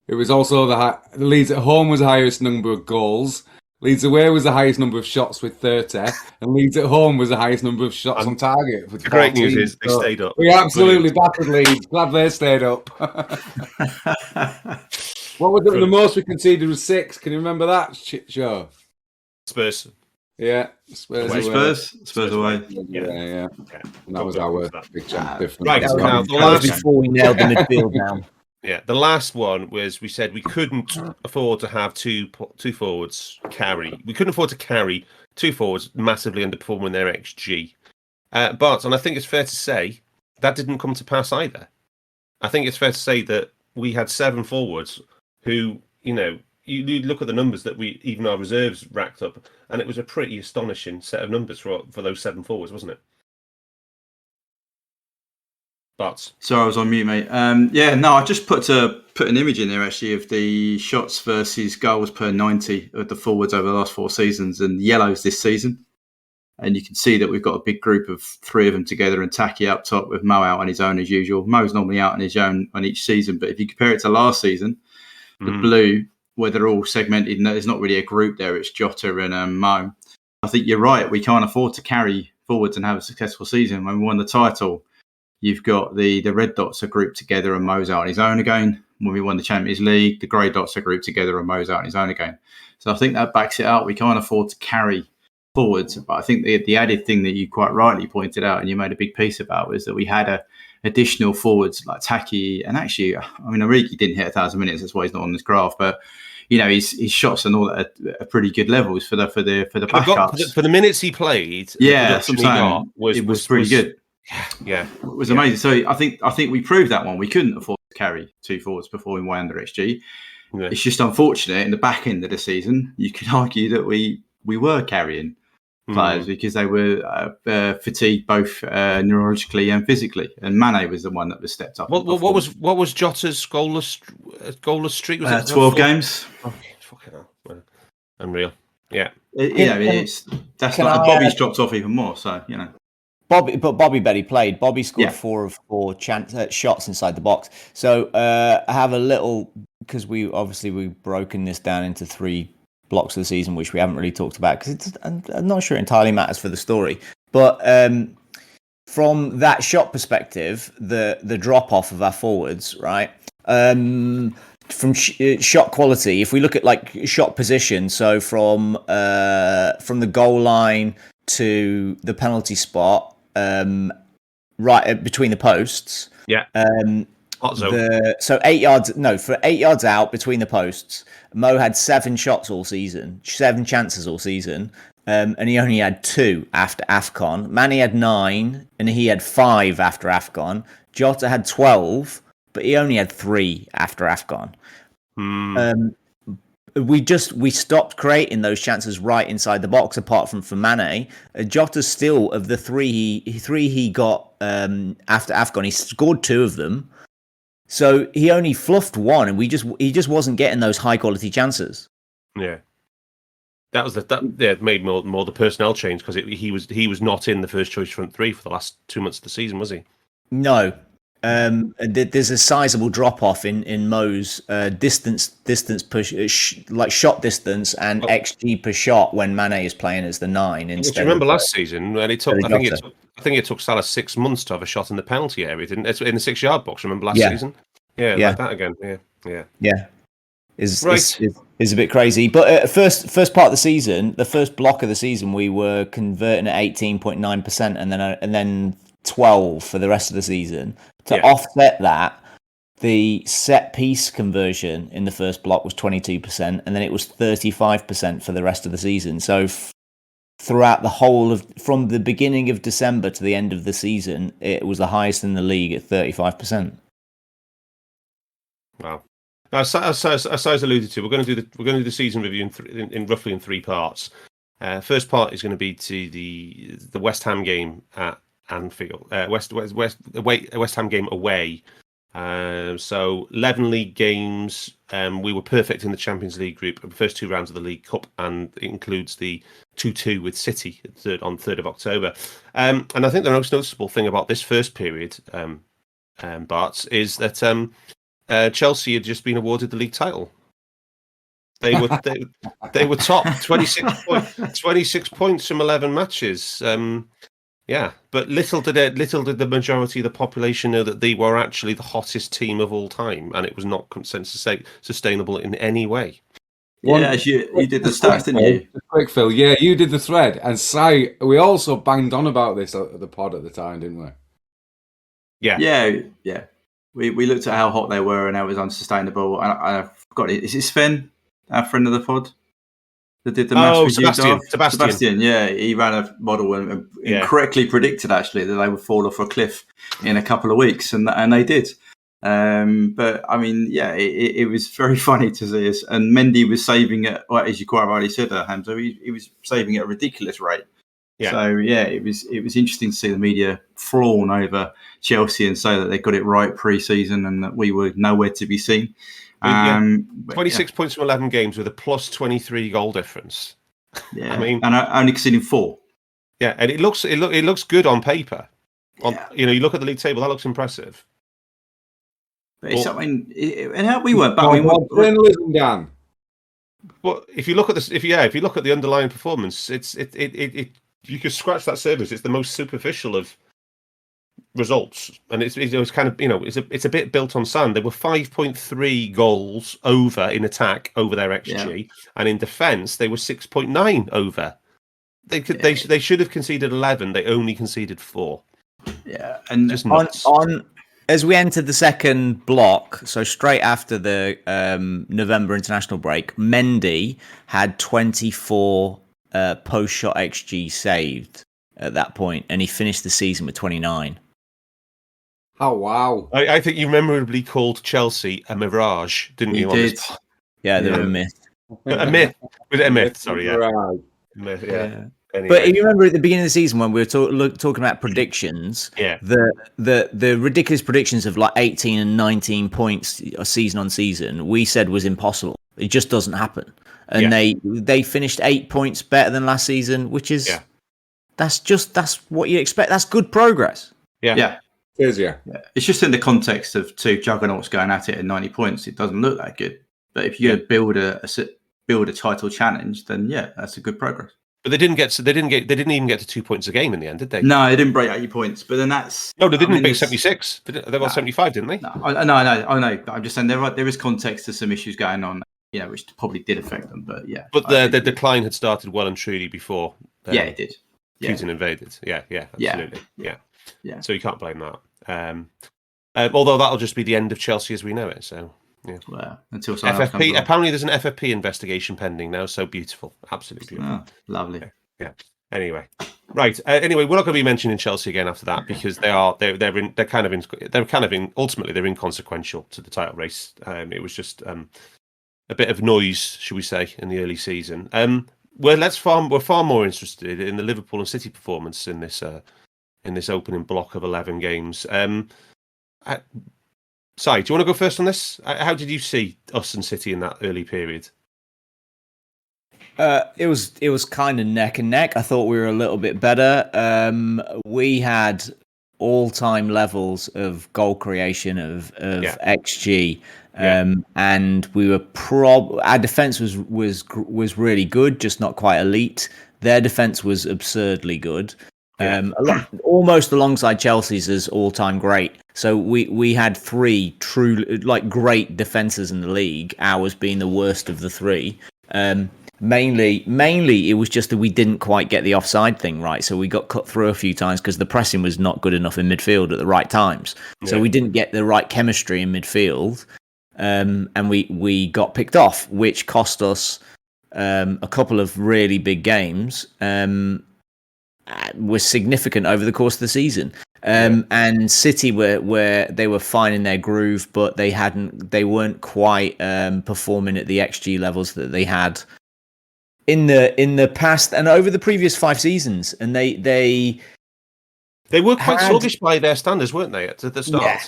It was also the Leeds at home was the highest number of goals. Leeds away was the highest number of shots with 30, and Leeds at home was the highest number of shots on target. The great news is they stayed up. We absolutely battered Leeds. Glad they stayed up. What was the most we conceded was 6. Can you remember that? Sure. Spurs. Yeah, Spurs away. Yeah. And that was our big chance. Right, now that was before we nailed the midfield down. Yeah, the last one was we said we couldn't afford to have two forwards carry. We couldn't afford to carry 2 forwards massively underperforming their XG. But I think it's fair to say that didn't come to pass either. I think it's fair to say that we had 7 forwards who, you look at the numbers that even our reserves racked up, and it was a pretty astonishing set of numbers for those 7 forwards, wasn't it? But sorry, I was on mute, mate. I just put an image in there actually of the shots versus goals per 90 of the forwards over the last 4 seasons, and yellows this season. And you can see that we've got a big group of 3 of them together, and Taki up top with Mo out on his own as usual. Mo's normally out on his own on each season, but if you compare it to last season, the blue, where they're all segmented, there's not really a group there. It's Jota and Mo. I think you're right. We can't afford to carry forwards and have a successful season. When we won the title, you've got the red dots are grouped together and Mo's out on his own again. When we won the Champions League, the grey dots are grouped together and Mo's out on his own again. So I think that backs it up. We can't afford to carry forwards. But I think the added thing that you quite rightly pointed out and you made a big piece about was that we had additional forwards like Taki, and actually, Origi didn't hit 1,000 minutes. That's why he's not on this graph. But his shots and all that are pretty good levels for the backups. For the minutes he played, it was pretty good. Yeah, it was amazing. So I think we proved that one. We couldn't afford to carry 2 forwards before we way under XG. Yeah. It's just unfortunate in the back end of the season. You could argue that we were carrying players because they were fatigued both neurologically and physically. And Mane was the one that was stepped up. What was Jota's goalless streak? Was it 12 games? Oh, fucking hell. Unreal. Yeah. Bobby's dropped off even more. So Bobby Betty played. Bobby scored 4 of 4 shots inside the box. So I have a little, because we've broken this down into 3 blocks of the season, which we haven't really talked about because I'm not sure it entirely matters for the story. But from that shot perspective, the drop off of our forwards, right? From shot quality, if we look at shot position, so from the goal line to the penalty spot, right between the posts. Yeah. Hot zone. So 8 yards. No, for 8 yards out between the posts, Mo had 7 shots all season, 7 chances all season, and he only had 2 after AFCON. Manny had 9, and he had 5 after AFCON. Jota had 12, but he only had 3 after AFCON. We stopped creating those chances right inside the box, apart from for Mane. Jota's still, of the 3 he got after AFCON, he scored 2 of them. So he only fluffed 1, and he just wasn't getting those high quality chances. Yeah, That made more the personnel change because he was not in the first choice front three for the last 2 months of the season, was he? No. There's a sizable drop off in Mo's distance push, like shot distance and XG per shot when Mane is playing as the 9 instead. Do you remember last season when it took? I think it took Salah 6 months to have a shot in the penalty area, didn't it? In the 6-yard box. Remember last season? Yeah, like that again. Yeah. Is a bit crazy. But first part of the season, the first block of the season, we were converting at 18.9%, and then 12 for the rest of the season. To offset that, the set piece conversion in the first block was 22%, and then it was 35% for the rest of the season. So throughout the whole from the beginning of December to the end of the season, it was the highest in the league at 35%. Wow. Now, as I alluded to, we're going to do the season review in roughly 3 parts. First part is going to be to the West Ham game at Anfield, West Ham game away. So 11 league games. We were perfect in the Champions League group, the first 2 rounds of the League Cup, and it includes the 2-2 with City on 3rd of October. And I think the most noticeable thing about this first period, Bart, is that Chelsea had just been awarded the league title. They were top 26 points from 11 matches. But little did the majority of the population know that they were actually the hottest team of all time, and it was not sustainable in any way. Yeah, you did the stats, didn't you? Quick, Phil. Yeah, you did the thread, and Si, we also banged on about this at the pod at the time, didn't we? Yeah. We looked at how hot they were and how it was unsustainable. And I forgot it. Is it Sven, our friend of the pod, that did the match with Sebastian? Yeah, he ran a model and correctly predicted actually that they would fall off a cliff in a couple of weeks, and they did. But I mean, it was very funny to see us. And Mendy was saving it, as you quite rightly said, Hamza. He was saving at a ridiculous rate. Yeah. So it was interesting to see the media fawn over Chelsea and say that they got it right pre-season and that we were nowhere to be seen. 26 points from 11 games with a plus 23 goal difference. Yeah, I mean, and only conceding 4. Yeah, and it looks good on paper. You look at the league table, that looks impressive. But it's something, and how we weren't. But journalism, Dan. Well, if you look at this, if you look at the underlying performance, it you could scratch that surface. It's the most superficial of results, and it was kind of it's a bit built on sand. They were 5.3 goals over in attack over their XG, and in defence they were 6.9 over. They should have conceded 11. They only conceded 4. Yeah, and just nuts. On as we entered the second block, so straight after the November international break, Mendy had 24 post-shot XG saved at that point, and he finished the season with 29. Oh, wow. I think you memorably called Chelsea a mirage, didn't you? Did. Yeah, they're a myth. A myth. Was it a myth? Sorry, yeah. Myth, yeah. Anyway. But if you remember at the beginning of the season when we were talking about predictions, the ridiculous predictions of like 18 and 19 points season on season, we said was impossible. It just doesn't happen. And they finished 8 points better than last season, which is that's what you expect. That's good progress. Yeah. It is, yeah. It's just in the context of 2 juggernauts going at it at 90 points, it doesn't look that good. But if you build a title challenge, then that's a good progress. But they didn't even get to 2 points a game in the end, did they? No, they didn't break 80 points. But then that's they didn't break 76. They got 75, didn't they? No, I know. But I'm just saying there is context to some issues going on, which probably did affect them. But But the decline had started well and truly before. It did. Putin invaded. Yeah, absolutely. Yeah. So you can't blame that. Although that'll just be the end of Chelsea as we know it. So yeah. Well, until FFP. Apparently, there's an FFP investigation pending now. So beautiful, absolutely beautiful. Oh, lovely. Yeah. Anyway, right. Anyway, we're not going to be mentioning Chelsea again after that because they're kind of ultimately they're inconsequential to the title race. It was just a bit of noise, should we say, in the early season. We're far more interested in the Liverpool and City performance in this opening block of 11 games. Si, do you want to go first on this? How did you see us and City in that early period? It was kind of neck and neck. I thought we were a little bit better. We had all-time levels of goal creation of XG, and we were our defense was really good, just not quite elite. Their defense was absurdly good. Almost alongside Chelsea's as all-time great. So we had three true great defenses in the league. Ours being the worst of the three. Mainly, it was just that we didn't quite get the offside thing right. So we got cut through a few times because the pressing was not good enough in midfield at the right times. Yeah. So we didn't get the right chemistry in midfield, and we got picked off, which cost us a couple of really big games. Was significant over the course of the season. And City where they were fine in their groove, but they weren't quite performing at the XG levels that they had in the past and over the previous 5 seasons. And they were quite sluggish by their standards, weren't they, at the start? Yeah.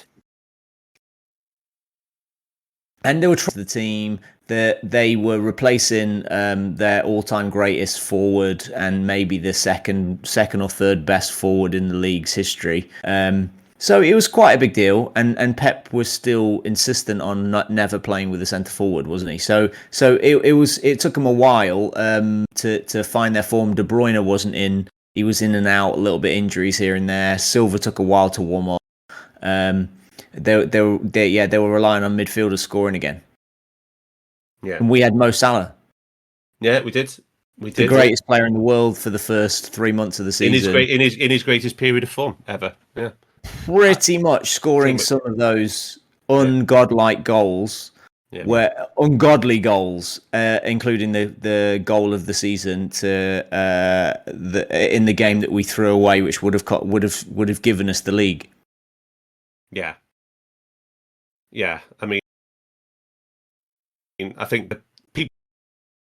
And they were trying the team that they were replacing their all-time greatest forward and maybe the second or third best forward in the league's history. So it was quite a big deal, and Pep was still insistent on never playing with a centre forward, wasn't he? So it took them a while to find their form. De Bruyne wasn't in; he was in and out, a little bit injuries here and there. Silva took a while to warm up. They were relying on midfielders scoring again. Yeah, and we had Mo Salah. Yeah, we did. The greatest player in the world for the first 3 months of the season. In his greatest period of form ever. Yeah. Pretty much scoring some of those ungodlike goals, ungodly goals, including the goal of the season in the game that we threw away, which would have given us the league. Yeah. Yeah, I mean, I think the people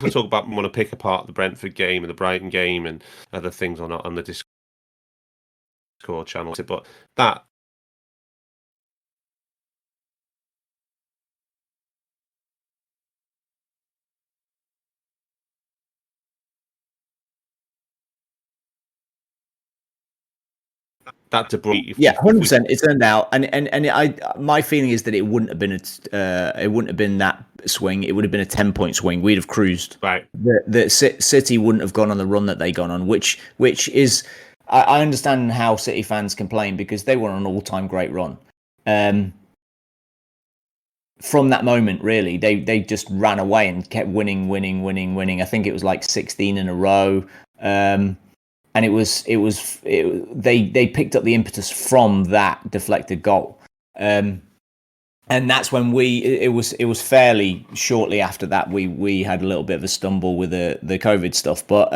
talk about want to pick apart the Brentford game and the Brighton game and other things on the Discord channel, but that De Bruyne, 100%. It turned out, and my feeling is that it wouldn't have been that swing. It would have been a 10-point swing. We'd have cruised. Right. The City wouldn't have gone on the run that they gone on, which is I understand how City fans complain because they were on an all-time great run. From that moment, really, they just ran away and kept winning. I think it was like 16 in a row. And they picked up the impetus from that deflected goal, and that's when it was fairly shortly after that we had a little bit of a stumble with the COVID stuff, but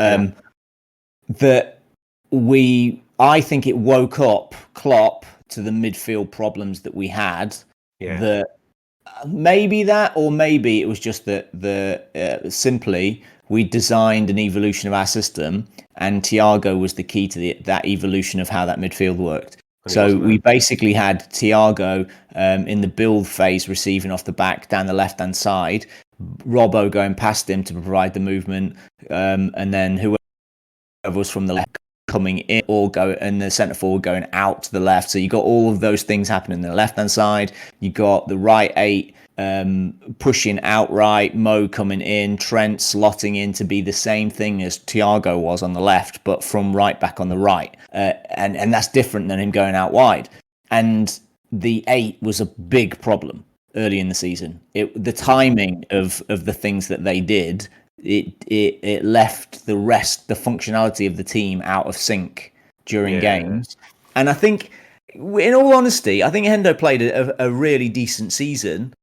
I think it woke up Klopp to the midfield problems that we had. Yeah. That maybe it was just that simply we designed an evolution of our system, and Thiago was the key to that evolution of how that midfield worked. So we basically had Thiago in the build phase receiving off the back down the left-hand side, Robbo going past him to provide the movement, and then whoever was from the left coming in and the centre forward going out to the left. So you got all of those things happening on the left-hand side. You got the right 8 pushing outright, Mo coming in, Trent slotting in to be the same thing as Thiago was on the left, but from right back on the right. And that's different than him going out wide. And the 8 was a big problem early in the season. The timing of the things that they did, it left the functionality of the team out of sync during games. And I think, in all honesty, I think Hendo played a really decent season,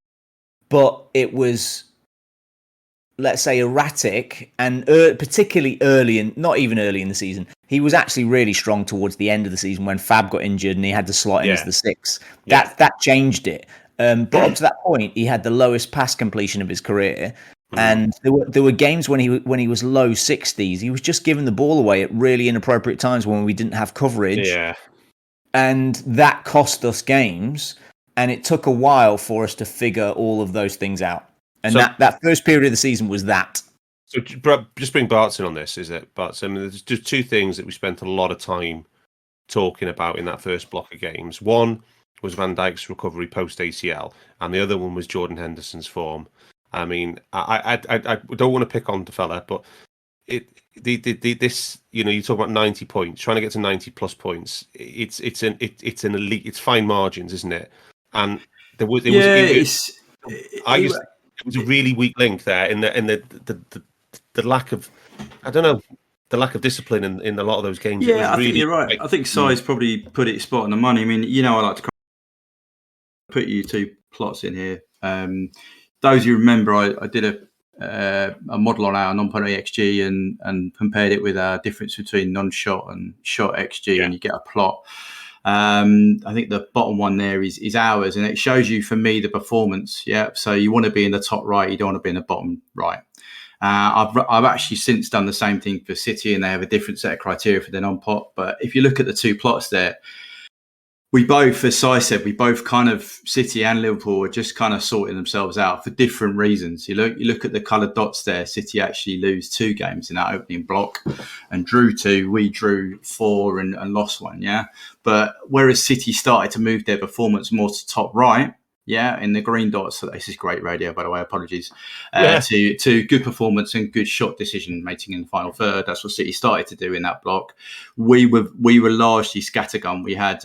but it was, let's say, erratic, and particularly early, and not even early in the season. He was actually really strong towards the end of the season when Fab got injured and he had to slot in as the 6. That changed it. But up to that point, he had the lowest pass completion of his career. And there were games when he was low 60s. He was just giving the ball away at really inappropriate times when we didn't have coverage. Yeah. And that cost us games. And it took a while for us to figure all of those things out. And that first period of the season was that. So just bring Barton on this, is it? But there's just two things that we spent a lot of time talking about in that first block of games. One was Van Dijk's recovery post ACL, and the other one was Jordan Henderson's form. I mean, I don't want to pick on the fella, but this, you know, you talk about 90 points, trying to get to 90 plus points. It's an elite. It's fine margins, isn't it? And it was a really weak link there in the lack of, I don't know, the lack of discipline in a lot of those games. Yeah, I think you're right. I think Si's probably put it spot on the money. I mean, you know, I like to put you two plots in here. Those you remember, I did a model on our non-penalty XG and compared it with our difference between non-shot and shot XG, and you get a plot. I think the bottom one there is ours, and it shows you, for me, the performance. Yeah, so you want to be in the top right, you don't want to be in the bottom right. I've actually since done the same thing for City, and they have a different set of criteria for their non-pot. But if you look at the two plots there, we both, as Si said, we both kind of, City and Liverpool, are just kind of sorting themselves out for different reasons. You look at the coloured dots there. City actually lose 2 games in that opening block, and drew 2. We drew 4 and lost 1. Yeah, but whereas City started to move their performance more to top right. Yeah, in the green dots. So this is great radio, by the way. Apologies. To good performance and good shot decision making in the final third. That's what City started to do in that block. We were largely scattergun. We had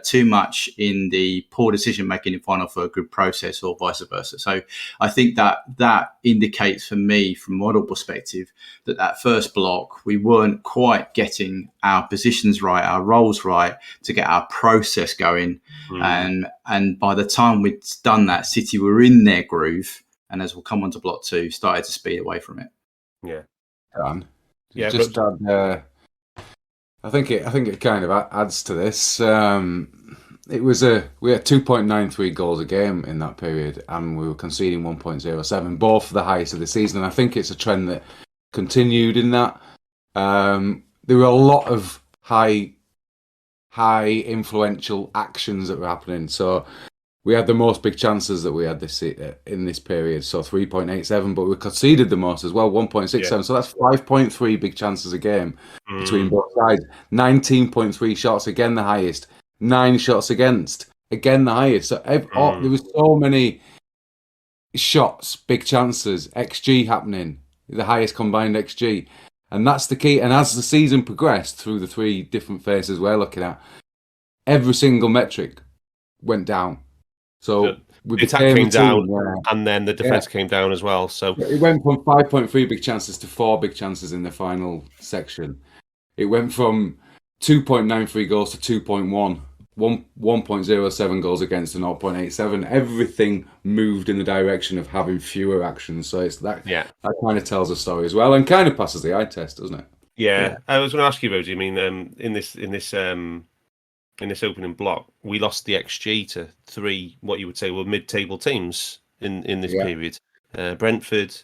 too much in the poor decision making in final third, good process, or vice versa. So I think that indicates for me, from a model perspective, that first block we weren't quite getting our positions right, our roles right, to get our process going. And by the time we'd done that, City were in their groove, and as we'll come on to block 2, started to speed away from it. Yeah. Just add, I think it kind of adds to this. We had 2.93 goals a game in that period, and we were conceding 1.07, both the highest of the season. And I think it's a trend that continued in that. There were a lot of high influential actions that were happening. So we had the most big chances that we had in this period, so 3.87, but we conceded the most as well, 1.67. Yeah. So that's 5.3 big chances a game between both sides. 19.3 shots, again the highest. 9 shots against, again the highest. So there was so many shots, big chances, XG happening, the highest combined XG. And that's the key. And as the season progressed through the 3 different phases we're looking at, every single metric went down. So the attack came down, and then the defence came down as well. So it went from 5.3 big chances to 4 big chances in the final section. It went from 2.93 goals to 2.1, 1.07 goals against to 0.87. Everything moved in the direction of having fewer actions. So it's that kind of tells a story as well, and kind of passes the eye test, doesn't it? Yeah. I was going to ask you, Rosie. I mean, in this opening block, we lost the XG to 3, what you would say were mid-table teams in this period. Brentford,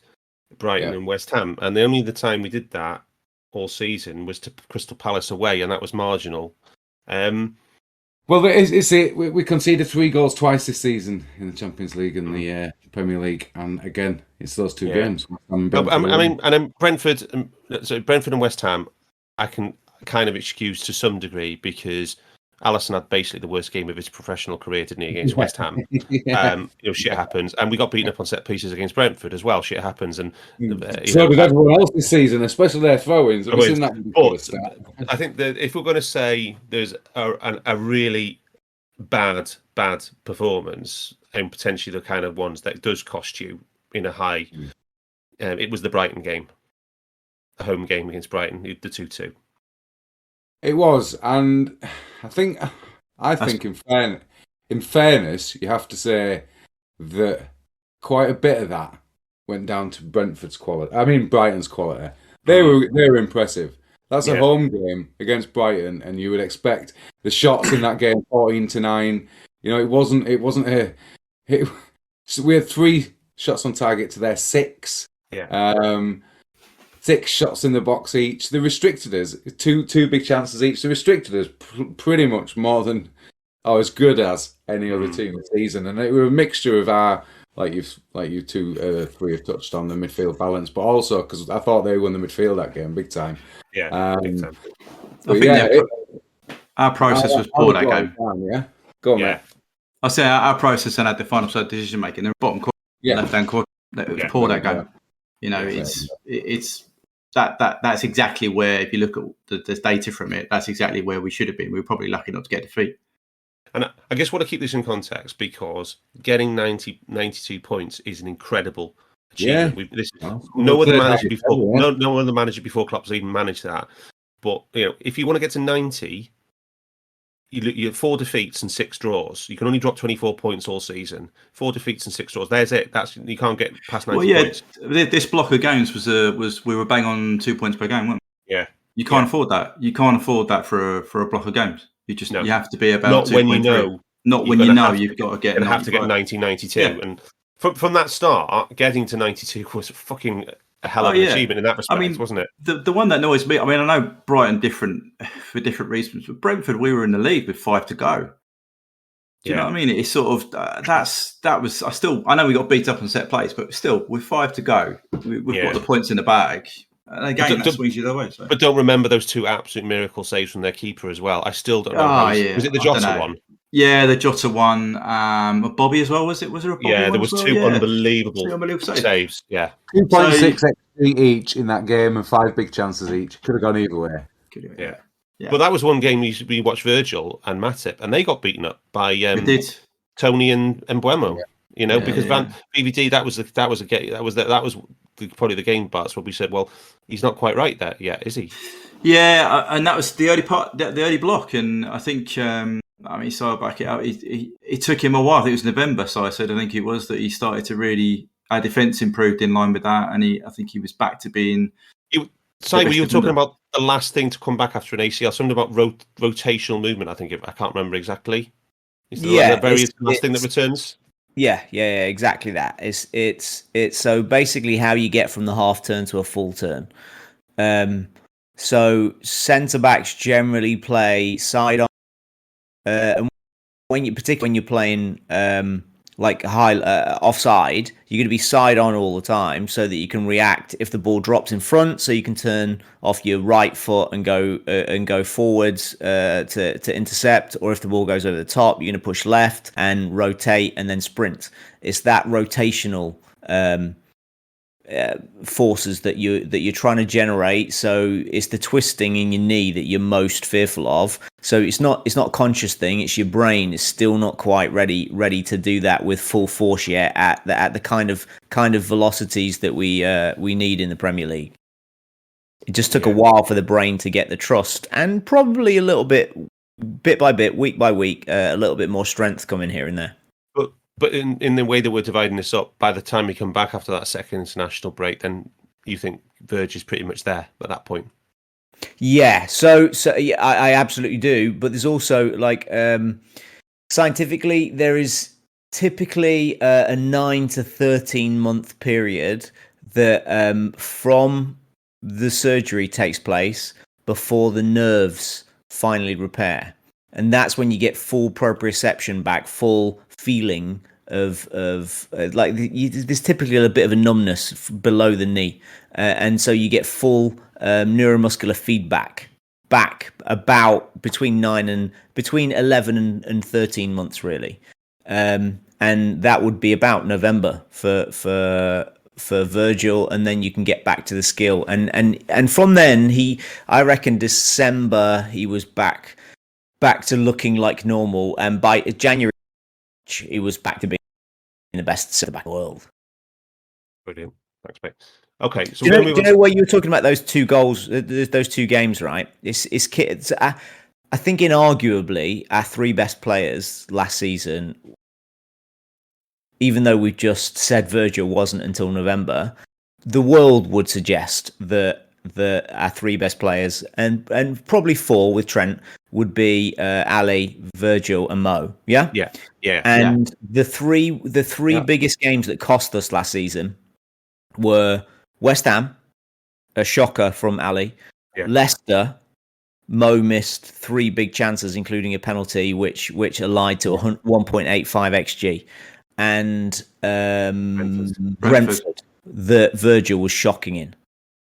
Brighton and West Ham. And the only other time we did that all season was to Crystal Palace away, and that was marginal. Well, we conceded 3 goals twice this season in the Champions League and the Premier League. And again, it's those 2 games. Brentford and West Ham, I can kind of excuse to some degree, because Alisson had basically the worst game of his professional career, didn't he, against West Ham? Shit happens, and we got beaten up on set pieces against Brentford as well. Shit happens, and so did everyone else this season, especially their throw-ins. But I think that if we're going to say there's a really bad performance, and potentially the kind of ones that does cost you in a high, it was the Brighton game, the home game against Brighton, the 2-2. It was, and I think in fairness, you have to say that quite a bit of that went down to Brentford's quality. I mean, Brighton's quality. They were impressive. That's a home game against Brighton, and you would expect the shots in that game 14-9. You know, it wasn't we had 3 shots on target to their 6. Yeah. 6 shots in the box each. They restricted us. 2 big chances each. They restricted us pretty much more than, as good as any other team this season. And it was a mixture of our like you three have touched on the midfield balance, but also because I thought they won the midfield that game big time. Yeah, big time. I think our process was poor that game. Yeah, go on, mate. I say our process and at the final side decision making, the bottom corner, left hand corner, it was poor that game. You know, it's that's exactly where, if you look at the data from it, that's exactly where we should have been. We were probably lucky not to get defeat. And I guess what I keep this in context, because getting 92 points is an incredible achievement. No other manager before Klopp's even managed that. But if you want to get to 90, you have 4 defeats and 6 draws. You can only drop 24 points all season. 4 defeats and 6 draws. There's it. You can't get past 90 points. This block of games was we were bang on 2 points per game, weren't we? Yeah. You can't afford that. You can't afford that for a block of games. You have to be about not when you know. Not when you know you've got to get. You have to get 90, 92, and from that start, getting to 92 was fucking a hell of an achievement in that respect, wasn't it? The one that annoys me, I know Brighton for different reasons, but Brentford, we were in the lead with 5 to go. Do you know what I mean? It's sort of I know we got beat up on set plays, but still with 5 to go, we've got the points in the bag. And again, that swings you the other way. So. But don't remember those 2 absolute miracle saves from their keeper as well. I still don't know. Was it the Jota one? Yeah, the Jota one. Bobby as well, was it? Was there a Bobby one? There was 2 unbelievable saves. Yeah. 2.6 XG each in that game and 5 big chances each. Could have gone either way. Yeah. Well, that was one game we watched Virgil and Matip, and they got beaten up by Tony and Mbeumo. Because VVD that was probably the game parts where we said, well, he's not quite right there yet, is he? Yeah, and that was the early part, the early block, and I think so I'll back it out. It took him a while. I think it was November, so I think it was that he started to really. Our defence improved in line with that, and I think he was back to being. Were you talking about the last thing to come back after an ACL? Something about rotational movement. I can't remember exactly. Is the last thing that returns? Yeah, exactly that. It's so basically how you get from the half turn to a full turn. So centre backs generally play side on, and particularly when you're playing like high offside, you're going to be side on all the time, so that you can react if the ball drops in front. So you can turn off your right foot and go forwards to intercept, or if the ball goes over the top, you're going to push left and rotate and then sprint. It's that rotational forces that you're trying to generate. So it's the twisting in your knee that you're most fearful of. So it's not a conscious thing. It's your brain is still not quite ready to do that with full force yet at the kind of velocities that we need in the Premier League. It just took a while for the brain to get the trust, and probably a little bit by bit, week by week, a little bit more strength coming here and there. But in the way that we're dividing this up, by the time we come back after that second international break, then you think Verge is pretty much there at that point? Yeah, so yeah, I absolutely do. But there's also scientifically, there is typically a 9 to 13 month period that from the surgery takes place before the nerves finally repair. And that's when you get full proprioception back, full feeling of there's typically a bit of a numbness below the knee, and so you get full neuromuscular feedback back about between 11 and 13 months really, and that would be about November for Virgil, and then you can get back to the skill, and from then I reckon December he was back to looking like normal, and by January he was back to being the best centre back in the world. Brilliant. Thanks, mate. Okay, so do you know where you were talking about those 2 goals, those 2 games, right? It's I think inarguably our 3 best players last season, even though we've just said Virgil wasn't until November, the world would suggest that our 3 best players, and probably 4 with Trent, would be Ali, Virgil, and Mo. Yeah. And the three biggest games that cost us last season were West Ham, a shocker from Ali, Leicester. Mo missed 3 big chances, including a penalty, which allied to 1.85 XG, and Brentford. Brentford that Virgil was shocking in.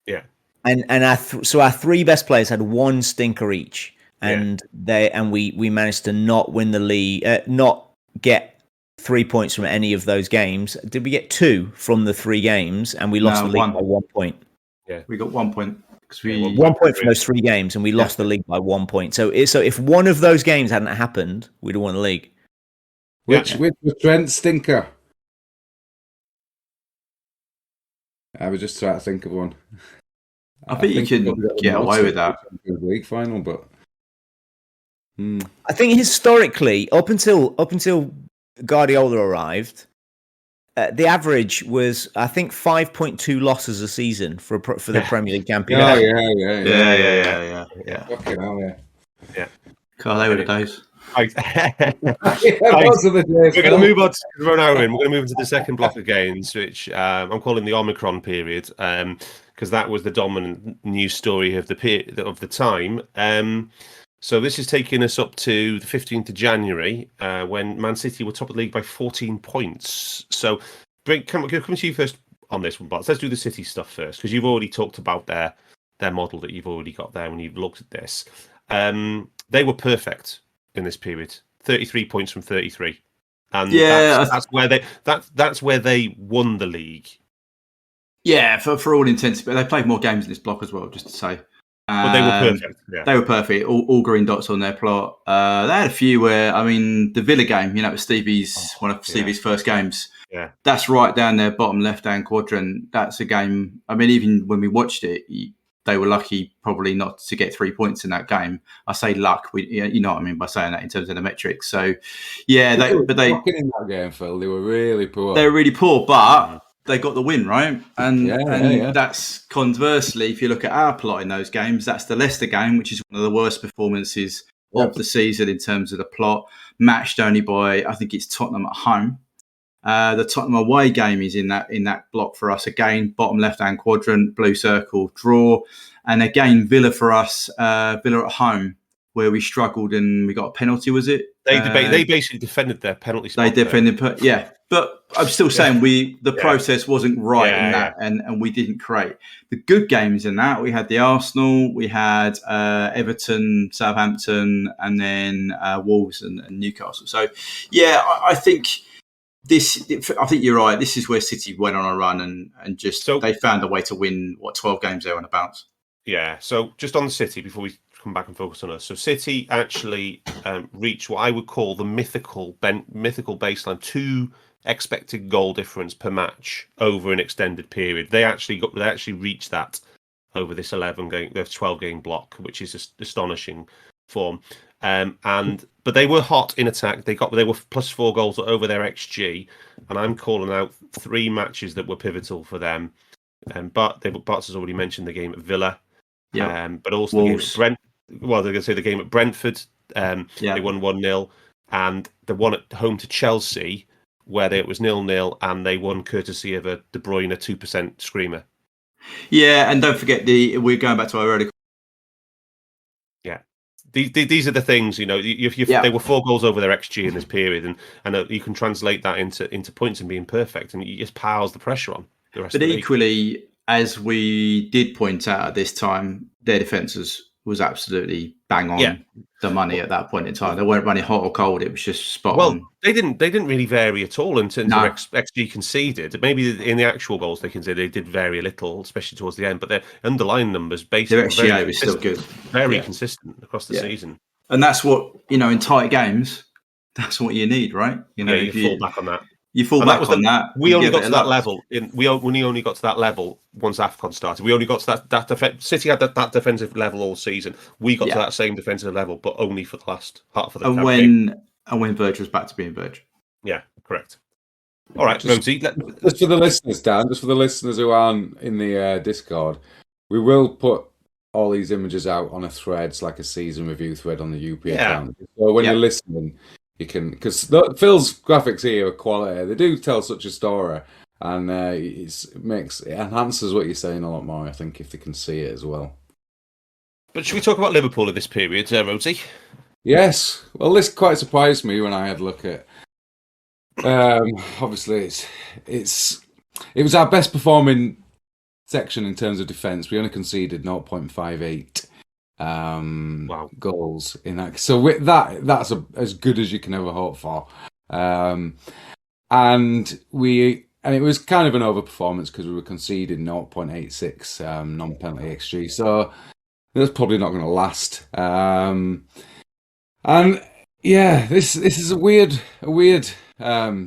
Yeah. And our three best players had one stinker each, and we managed to not win the league, not get 3 points from any of those games. Did we get 2 from the 3 games, and we lost the league by 1 point? Yeah, we got 1 point because we 1 point from those 3 games, and we lost the league by 1 point. So if one of those games hadn't happened, we'd have won the league. Which was Trent's stinker? I was just trying to think of one. I think you can get away with that. League final, but I think historically, up until Guardiola arrived, the average was, I think, 5.2 losses a season for the Premier League champion. Yeah. Fucking hell, yeah. God, they were the days. Those are the days. We're going to move on. We're going to move into the second block of games, which I'm calling the Omicron period, because that was the dominant news story of the time. So this is taking us up to the 15th of January, when Man City were top of the league by 14 points. So, come to you first on this one, Bart. Let's do the City stuff first, because you've already talked about their model that you've already got there when you've looked at this. They were perfect in this period, 33 points from 33, and that's where they won the league. Yeah, for all intents, but they played more games in this block as well. Just to say. But they were perfect. Yeah. They were perfect. All green dots on their plot. They had a few where, I mean, the Villa game, it was one of Stevie's first games. Yeah, that's right down their bottom left-hand quadrant. That's a game. I mean, even when we watched it, they were lucky probably not to get 3 points in that game. I say luck. You know what I mean by saying that in terms of the metrics. So, yeah, they in that game, Phil. They were really poor. They were really poor, but they got the win, right? And that's conversely, if you look at our plot in those games, that's the Leicester game, which is one of the worst performances of the season in terms of the plot, matched only by, I think it's Tottenham at home. The Tottenham away game is in that block for us. Again, bottom left-hand quadrant, blue circle, draw. And again, Villa for us, Villa at home, where we struggled and we got a penalty, was it? They basically defended their penalty spot. They defended, But I'm still saying the process wasn't right in that, and we didn't create. The good games in that, we had the Arsenal, we had Everton, Southampton, and then Wolves and Newcastle. So, I think you're right. This is where City went on a run and they found a way to win 12 games there on a bounce. Yeah. So just on the City before we come back and focus on us. So City actually reached what I would call the mythical baseline, 2 expected goal difference per match over an extended period. They actually reached that over this 12 game block, which is astonishing form. But they were hot in attack. They were +4 goals over their XG, and I'm calling out 3 matches that were pivotal for them. Bart has already mentioned the game at Villa, but also Wolves. The game at Brentford. They won 1-0, and the one at home to Chelsea, where it was 0-0, and they won courtesy of a De Bruyne 2% screamer. Yeah, and don't forget we're going back to our earlier. Yeah, these are the things, they were 4 goals over their XG in this period, and you can translate that into points and being perfect, and it just piles the pressure on the rest of the league. But equally, as we did point out at this time, their defence was absolutely bang on the money at that point in time. They weren't running hot or cold; it was just spot on. Well, they didn't really vary at all in terms of XG conceded. Maybe in the actual goals they conceded, they did vary a little, especially towards the end. But their underlying numbers, basically, their XG was still good, very consistent across the season. And that's what in tight games, that's what you need, right? You fall back on that. You fall back on that. We only got to that level. We only got to that level once AFCON started. We only got to that defense. City had that defensive level all season. We got to that same defensive level, but only for the last half of the campaign. And when Virgil was back to being Virgil. Yeah, correct. All right, Rhodesy. Just for the listeners, Dan, just for the listeners who aren't in the Discord, we will put all these images out on a thread, like a season review thread on the UP account. So when you're listening, you can, because Phil's graphics here are quality. They do tell such a story, and it enhances what you're saying a lot more, I think, if they can see it as well. But should we talk about Liverpool in this period, Rhodesy? Yes. Well, this quite surprised me when I had a look at Obviously, it was our best performing section in terms of defence. We only conceded 0.58 goals in that. So with that's as good as you can ever hope for. And it was kind of an overperformance because we were conceding 0.86 non-penalty XG. So that's probably not going to last. And yeah, this is a weird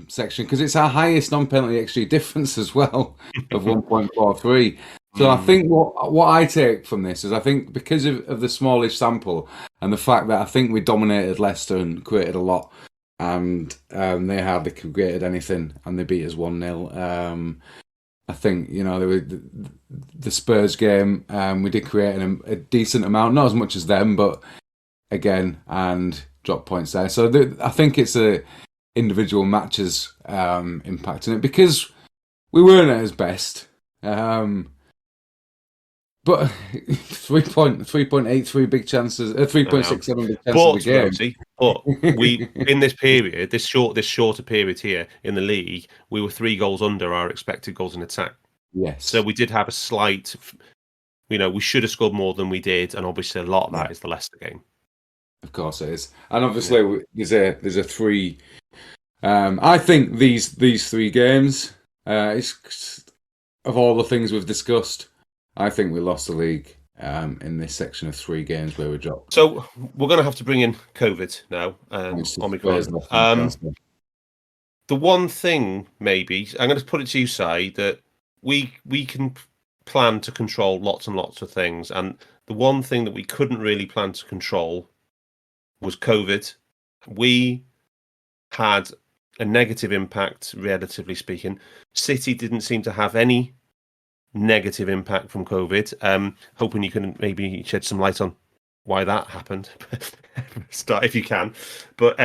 section because it's our highest non-penalty XG difference as well of 1.43. So I think what I take from this is I think because of the smallish sample and the fact that I think we dominated Leicester and created a lot, and they hardly created anything, and they beat us 1-0. I think the Spurs game. We did create a decent amount, not as much as them, but again, and drop points there. So I think it's a individual matches impacting it because we weren't at his best. But 3.83 big chances, 3.67 big chances of the game. But we in this period, this shorter period here in the league, we were 3 goals under our expected goals in attack. Yes. So we did have a slight, we should have scored more than we did, and obviously a lot of that is the Leicester game. Of course it is, and obviously there's a 3. I think these 3 games, of all the things we've discussed, I think we lost the league in this section of 3 games where we dropped. So we're going to have to bring in COVID now, Omicron. The one thing, maybe, I'm going to put it to you, Si, that we can plan to control lots and lots of things, and the one thing that we couldn't really plan to control was COVID. We had a negative impact, relatively speaking. City didn't seem to have any negative impact from COVID. Hoping you can maybe shed some light on why that happened. Start if you can. But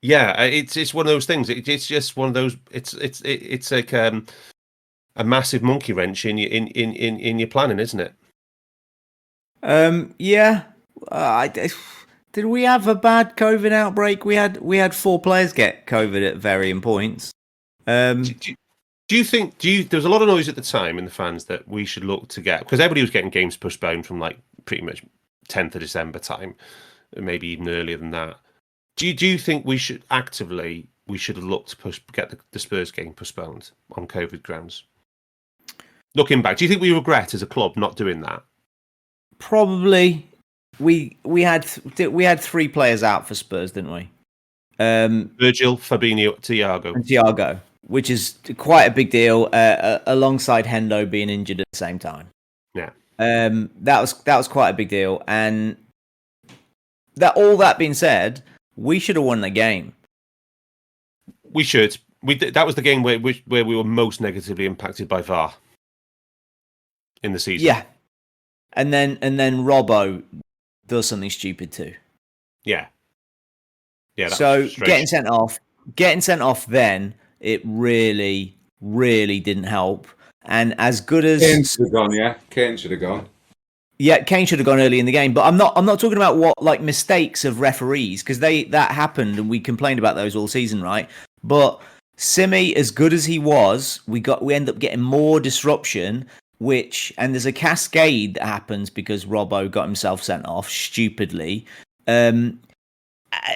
yeah, it's one of those things. It's just one of those. It's like a massive monkey wrench in your planning, isn't it? Yeah. Did we have a bad COVID outbreak? We had 4 players get COVID at varying points. Do you think? There was a lot of noise at the time in the fans that we should look to get, because everybody was getting games postponed from like pretty much 10th of December time, maybe even earlier than that. Do you think we should have looked to get the Spurs game postponed on COVID grounds? Looking back, do you think we regret as a club not doing that? Probably. We had 3 players out for Spurs, didn't we? Virgil, Fabinho, Thiago, which is quite a big deal. Alongside Hendo being injured at the same time. Yeah. That was quite a big deal, and all that being said, we should have won the game. We should. That was the game where we were most negatively impacted by VAR in the season. Yeah, and then Robbo does something stupid too. Yeah. So getting sent off then, it really, really didn't help. And as good as Kane should have gone, yeah. Kane should have gone. Yeah, Kane should have gone early in the game. But I'm not talking about what like mistakes of referees, because that happened and we complained about those all season, right? But Simi, as good as he was, we end up getting more disruption. And there's a cascade that happens because Robbo got himself sent off stupidly. And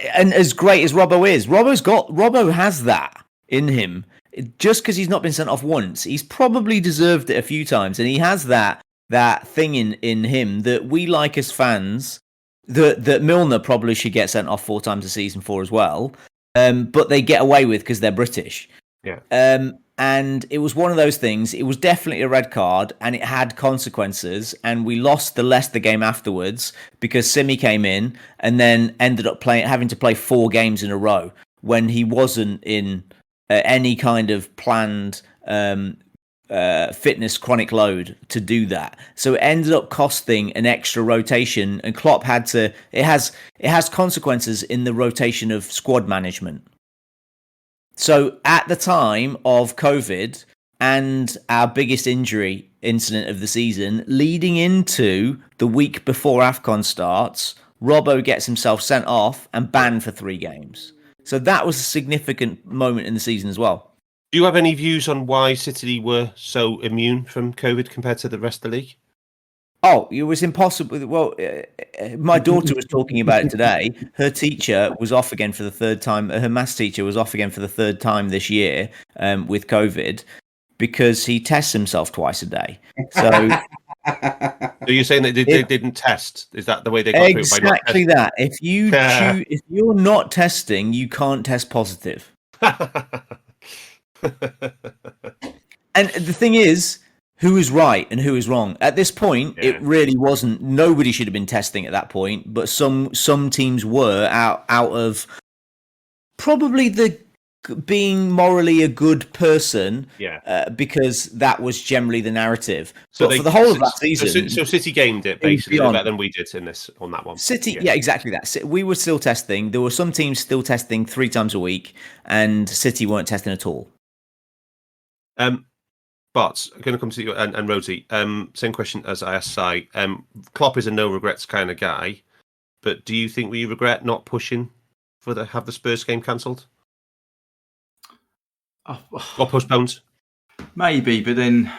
as great as Robbo is, Robbo has that in him. Just because he's not been sent off once, he's probably deserved it a few times, and he has that thing in him that we like as fans. That Milner probably should get sent off 4 times a season for as well, but they get away with because they're British. Yeah. And it was one of those things. It was definitely a red card, and it had consequences. And we lost the Leicester game afterwards because Simi came in and then ended up having to play 4 games in a row when he wasn't in any kind of planned fitness chronic load to do that. So it ended up costing an extra rotation, and Klopp had to. It has consequences in the rotation of squad management. So at the time of COVID and our biggest injury incident of the season, leading into the week before AFCON starts, Robbo gets himself sent off and banned for 3 games. So that was a significant moment in the season as well. Do you have any views on why City were so immune from COVID compared to the rest of the league? Oh, it was impossible. Well, my daughter was talking about it today. Her teacher was off again for the third time. Her maths teacher was off again for the third time this year with COVID because he tests himself twice a day. So So you're saying that they didn't test? Is that the way they got through it? Exactly that. If you're not testing, you can't test positive. And the thing is, who is right and who is wrong? At this point, it really wasn't. Nobody should have been testing at that point, but some teams were out of probably the being morally a good person, because that was generally the narrative. So but for the whole of that season, so City gamed it basically better than we did on that one. City, exactly that. We were still testing. There were some teams still testing 3 times a week, and City weren't testing at all. But I'm going to come to you and Rosie. Same question as I asked Si. Klopp is a no regrets kind of guy, but do you think we regret not pushing for have the Spurs game cancelled? Or postponed? Maybe, but then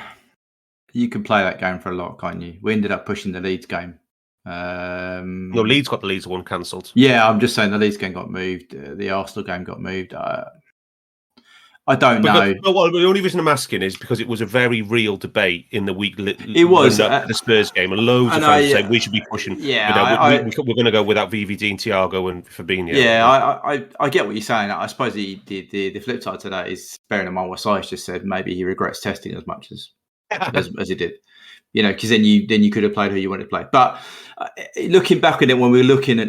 you can play that game for a lot, can't you? We ended up pushing the Leeds game. No, Leeds got the Leeds one cancelled. Yeah, I'm just saying the Leeds game got moved. The Arsenal game got moved. I don't know. The only reason I'm asking is because it was a very real debate in the week. It was the Spurs game, and loads of fans saying we should be pushing. Yeah, we're going to go without VVD and Thiago and Fabinho. Yeah, I get what you're saying. I suppose the flip side to that is bearing in mind what Si's just said. Maybe he regrets testing as much as he did. Because then you could have played who you wanted to play. But looking back on it, when we were looking at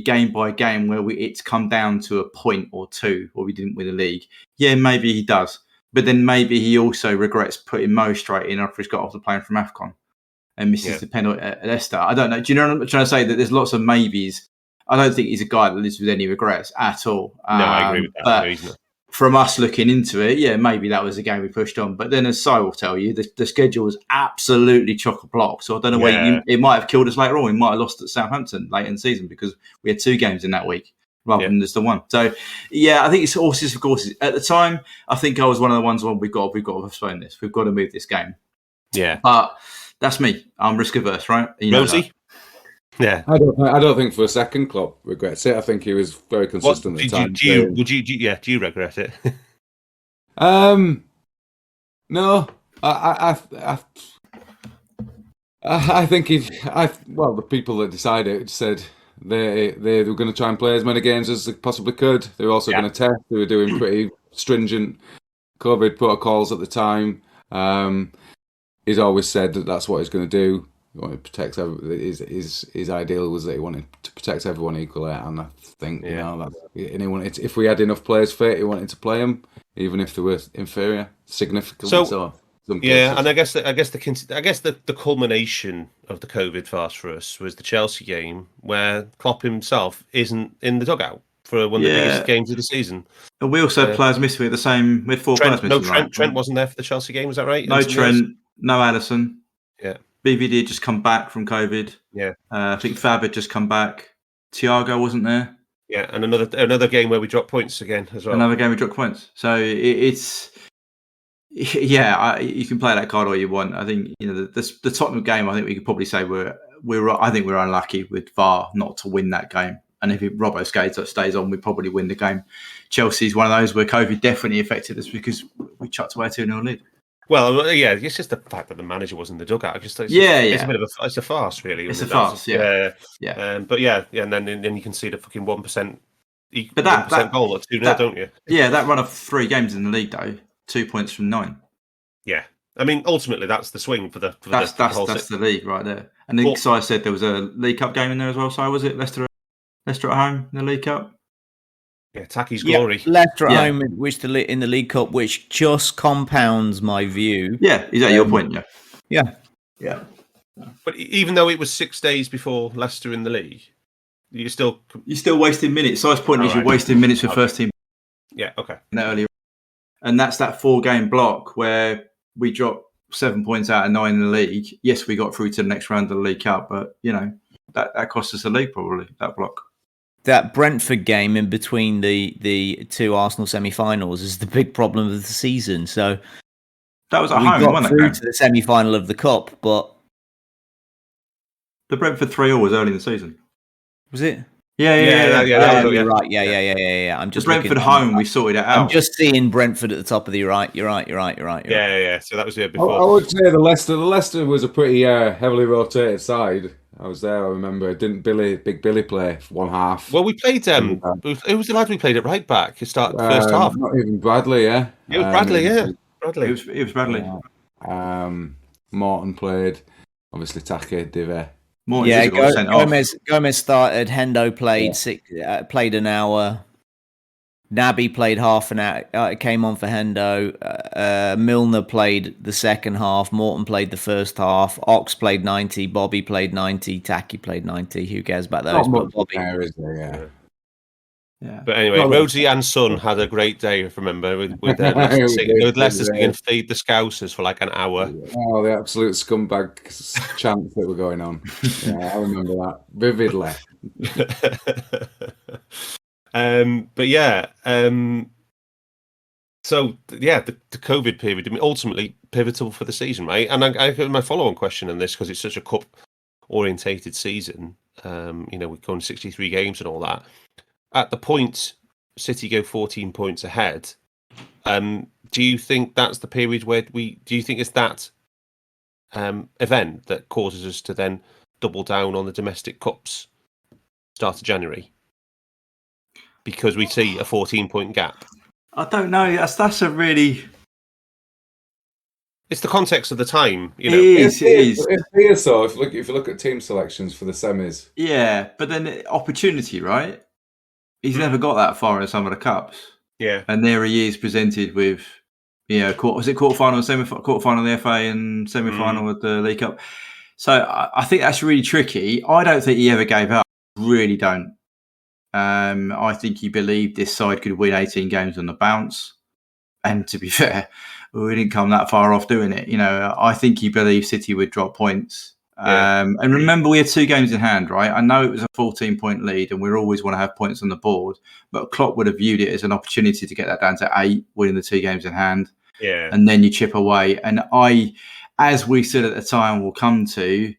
game by game where it's come down to a point or two where we didn't win the league, maybe he does, but then maybe he also regrets putting Mo straight in after he's got off the plane from AFCON and misses the penalty at Leicester. I don't know. Do you know what I'm trying to say? That there's lots of maybes. I don't think he's a guy that lives with any regrets at all. No, I agree with that. But from us looking into it, maybe that was the game we pushed on. But then, as Si will tell you, the schedule was absolutely chock-a-block. So I don't know where it might have killed us later on. We might have lost at Southampton late in the season because we had 2 games in that week rather than just the one. So, I think it's horses for courses. At the time, I think I was one of the ones where we've got to postpone this. We've got to move this game. Yeah. But that's me. I'm risk-averse, right? Rosie? Yeah, I don't think for a second Klopp regrets it. I think he was very consistent at the time. Do you regret it? No, I think the people that decided it said they were going to try and play as many games as they possibly could. They were also going to test. They were doing pretty stringent COVID protocols at the time. He's always said that that's what he's going to do. He wanted to protect his ideal was that he wanted to protect everyone equally, and I think if we had enough players fit, he wanted to play them, even if they were inferior significantly. And I guess the culmination of the COVID fast for us was the Chelsea game, where Klopp himself isn't in the dugout for one of the biggest games of the season. And we also had players missing. We had 4 players missing. Trent wasn't there for the Chelsea game. Was that right? No Trent, no Alisson. Yeah. BVD had just come back from COVID. Yeah. I think Fab had just come back. Thiago wasn't there. Yeah, and another game where we dropped points again as well. Another game we dropped points. So it's you can play that card all you want. I think the Tottenham game. I think we could probably say we're unlucky with VAR not to win that game. And if Robbo stays on, we probably win the game. Chelsea's one of those where COVID definitely affected us because we chucked away 2-0 lead. Well, it's just the fact that the manager was in the dugout. It's a bit of it's a farce, really. It's a farce, and then you can see the fucking 1%. But that goal at 2-0, don't you? Yeah, that run of 3 games in the league, though, 2 points from 9. Yeah, I mean, ultimately, that's the swing for the whole. That's the league right there. And then Si said there was a League Cup game in there as well. Si, was it Leicester at home in the League Cup? Yeah, Taki's glory. Leicester at home, in the League Cup, which just compounds my view. Yeah, is that your point? Yeah. But even though it was 6 days before Leicester in the league, you're still wasting minutes. Si's point is you're wasting minutes for first team. Yeah, okay. Earlier, and that's that 4-game block where we dropped 7 points out of 9 in the league. Yes, we got through to the next round of the League Cup, but that cost us the league probably, that block. that Brentford game in between the two Arsenal semi-finals is the big problem of the season. So that was at we home, got wasn't through it? to the semi-final of the cup, but The Brentford 3-0 was early in the season. was it? Yeah. You're right. Yeah. I'm just the Brentford looking, home. We sorted it out. I'm just seeing Brentford at the top of the. You're right. Yeah. So that was the year I before. would say the Leicester was a pretty heavily rotated side. I was there. I remember. Didn't Big Billy play for one half? Well, we played. Who was the lad we played at right back? He started the first half. Not even Bradley. Yeah, It was Bradley. Bradley. It was Bradley. Morton played. Obviously, Take, Dive. Yeah, Gomez started. Hendo played an hour. Naby played half an hour. Came on for Hendo. Milner played the second half. Morton played the first half. Ox played 90. Bobby played 90. Taki played 90. Who cares about those? Not But Bobby. there, is there? Yeah. But anyway, Rhodesy and Son had a great day, if I remember, with Leicester singing Feed the Scousers for like an hour. Oh, the absolute scumbag chants that were going on. Yeah, I remember that vividly. But yeah, so yeah, the COVID period, I mean, ultimately pivotal for the season, right? And I have my follow-on question on this, because it's such a cup-orientated season. We're going 63 games and all that. At the point City go 14 points ahead, do you think that's the period where do you think it's that event that causes us to then double down on the domestic cups start of January? Because we see a 14-point gap. I don't know. That's a really. It's the context of the time, It is. It's so if you look at team selections for the semis. Yeah, but then opportunity, right? He's never got that far in some of the cups. Yeah. And there he is presented with, quarterfinal and quarterfinal of the FA and semi-final of the League Cup. So I think that's really tricky. I don't think he ever gave up. Really don't. I think he believed this side could win 18 games on the bounce. And to be fair, we didn't come that far off doing it. I think he believed City would drop points. And remember, we had 2 games in hand, right? I know it was a 14-point lead, and we always want to have points on the board. But Klopp would have viewed it as an opportunity to get that down to 8, winning the 2 games in hand. Yeah. And then you chip away. And as we said at the time, we'll come to,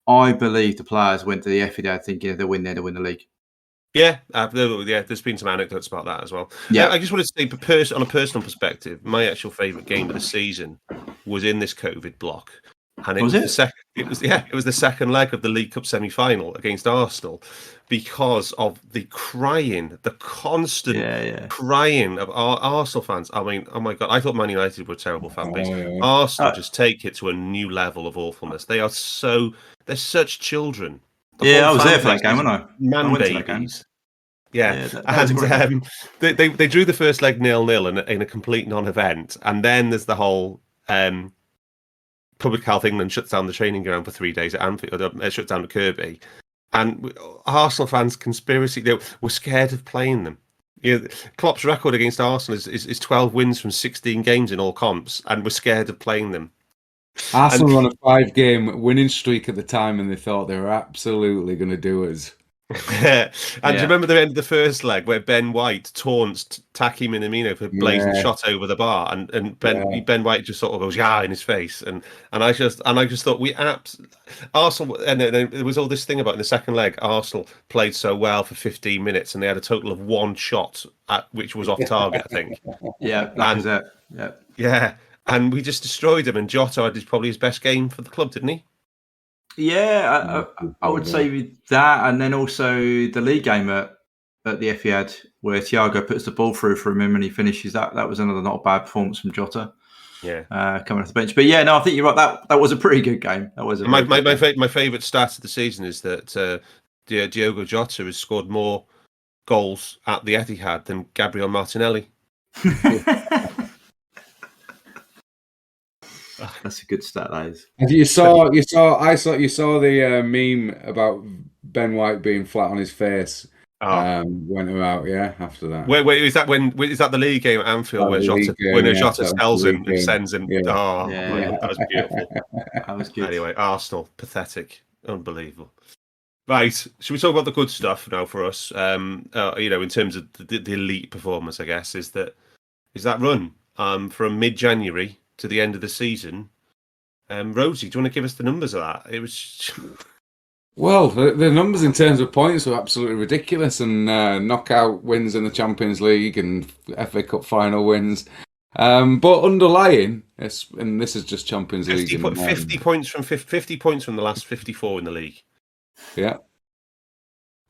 I believe the players went to the Etihad thinking if they win there, they win the league. Yeah, there's been some anecdotes about that as well. Yeah, I just wanted to say, on a personal perspective, my actual favourite game of the season was in this COVID block. And it was the second leg of the League Cup semi-final against Arsenal, because of the constant crying of our Arsenal fans. I mean, oh my God, I thought Man United were a terrible fan base. Arsenal just take it to a new level of awfulness. They're such children. I was there for that game, wasn't I? Man babies. Yeah, and they drew the first leg 0-0 in a complete non-event, and then there's the whole Public Health England shuts down the training ground for 3 days at Anfield, shuts down at Kirby, and Arsenal fans were scared of playing them. Klopp's record against Arsenal is 12 wins from 16 games in all comps, and we're scared of playing them. Arsenal were on a 5-game winning streak at the time, and they thought they were absolutely going to do us. Do you remember the end of the first leg where Ben White taunts Taki Minamino for blazing a shot over the bar, and Ben White just sort of goes in his face, and I just thought Arsenal, and there was all this thing about in the second leg, Arsenal played so well for 15 minutes and they had a total of 1 shot which was off target, I think. And we just destroyed them, and Jota had probably his best game for the club, didn't he? Yeah, I would say that, and then also the league game at the Etihad where Thiago puts the ball through for him and he finishes. That was another not bad performance from Jota. Yeah, coming off the bench. But I think you're right. That was a pretty good game. That was my favourite stat of the season is that Diogo Jota has scored more goals at the Etihad than Gabriel Martinelli. That's a good stat, that is. You saw the meme about Ben White being flat on his face. Went out, after that. Wait, is that the league game at Anfield where Jota tells him and sends him? Yeah. That was beautiful. That was good. Anyway, Arsenal, pathetic, unbelievable. Right. Should we talk about the good stuff now for us? In terms of the elite performance, I guess, is that run from mid-January to the end of the season. Rosie, do you want to give us the numbers of that? It was. Well, the numbers in terms of points were absolutely ridiculous, and knockout wins in the Champions League and FA Cup final wins. But underlying, and this is just Champions League. 50 points from 50 points from the last 54 in the league. Yeah.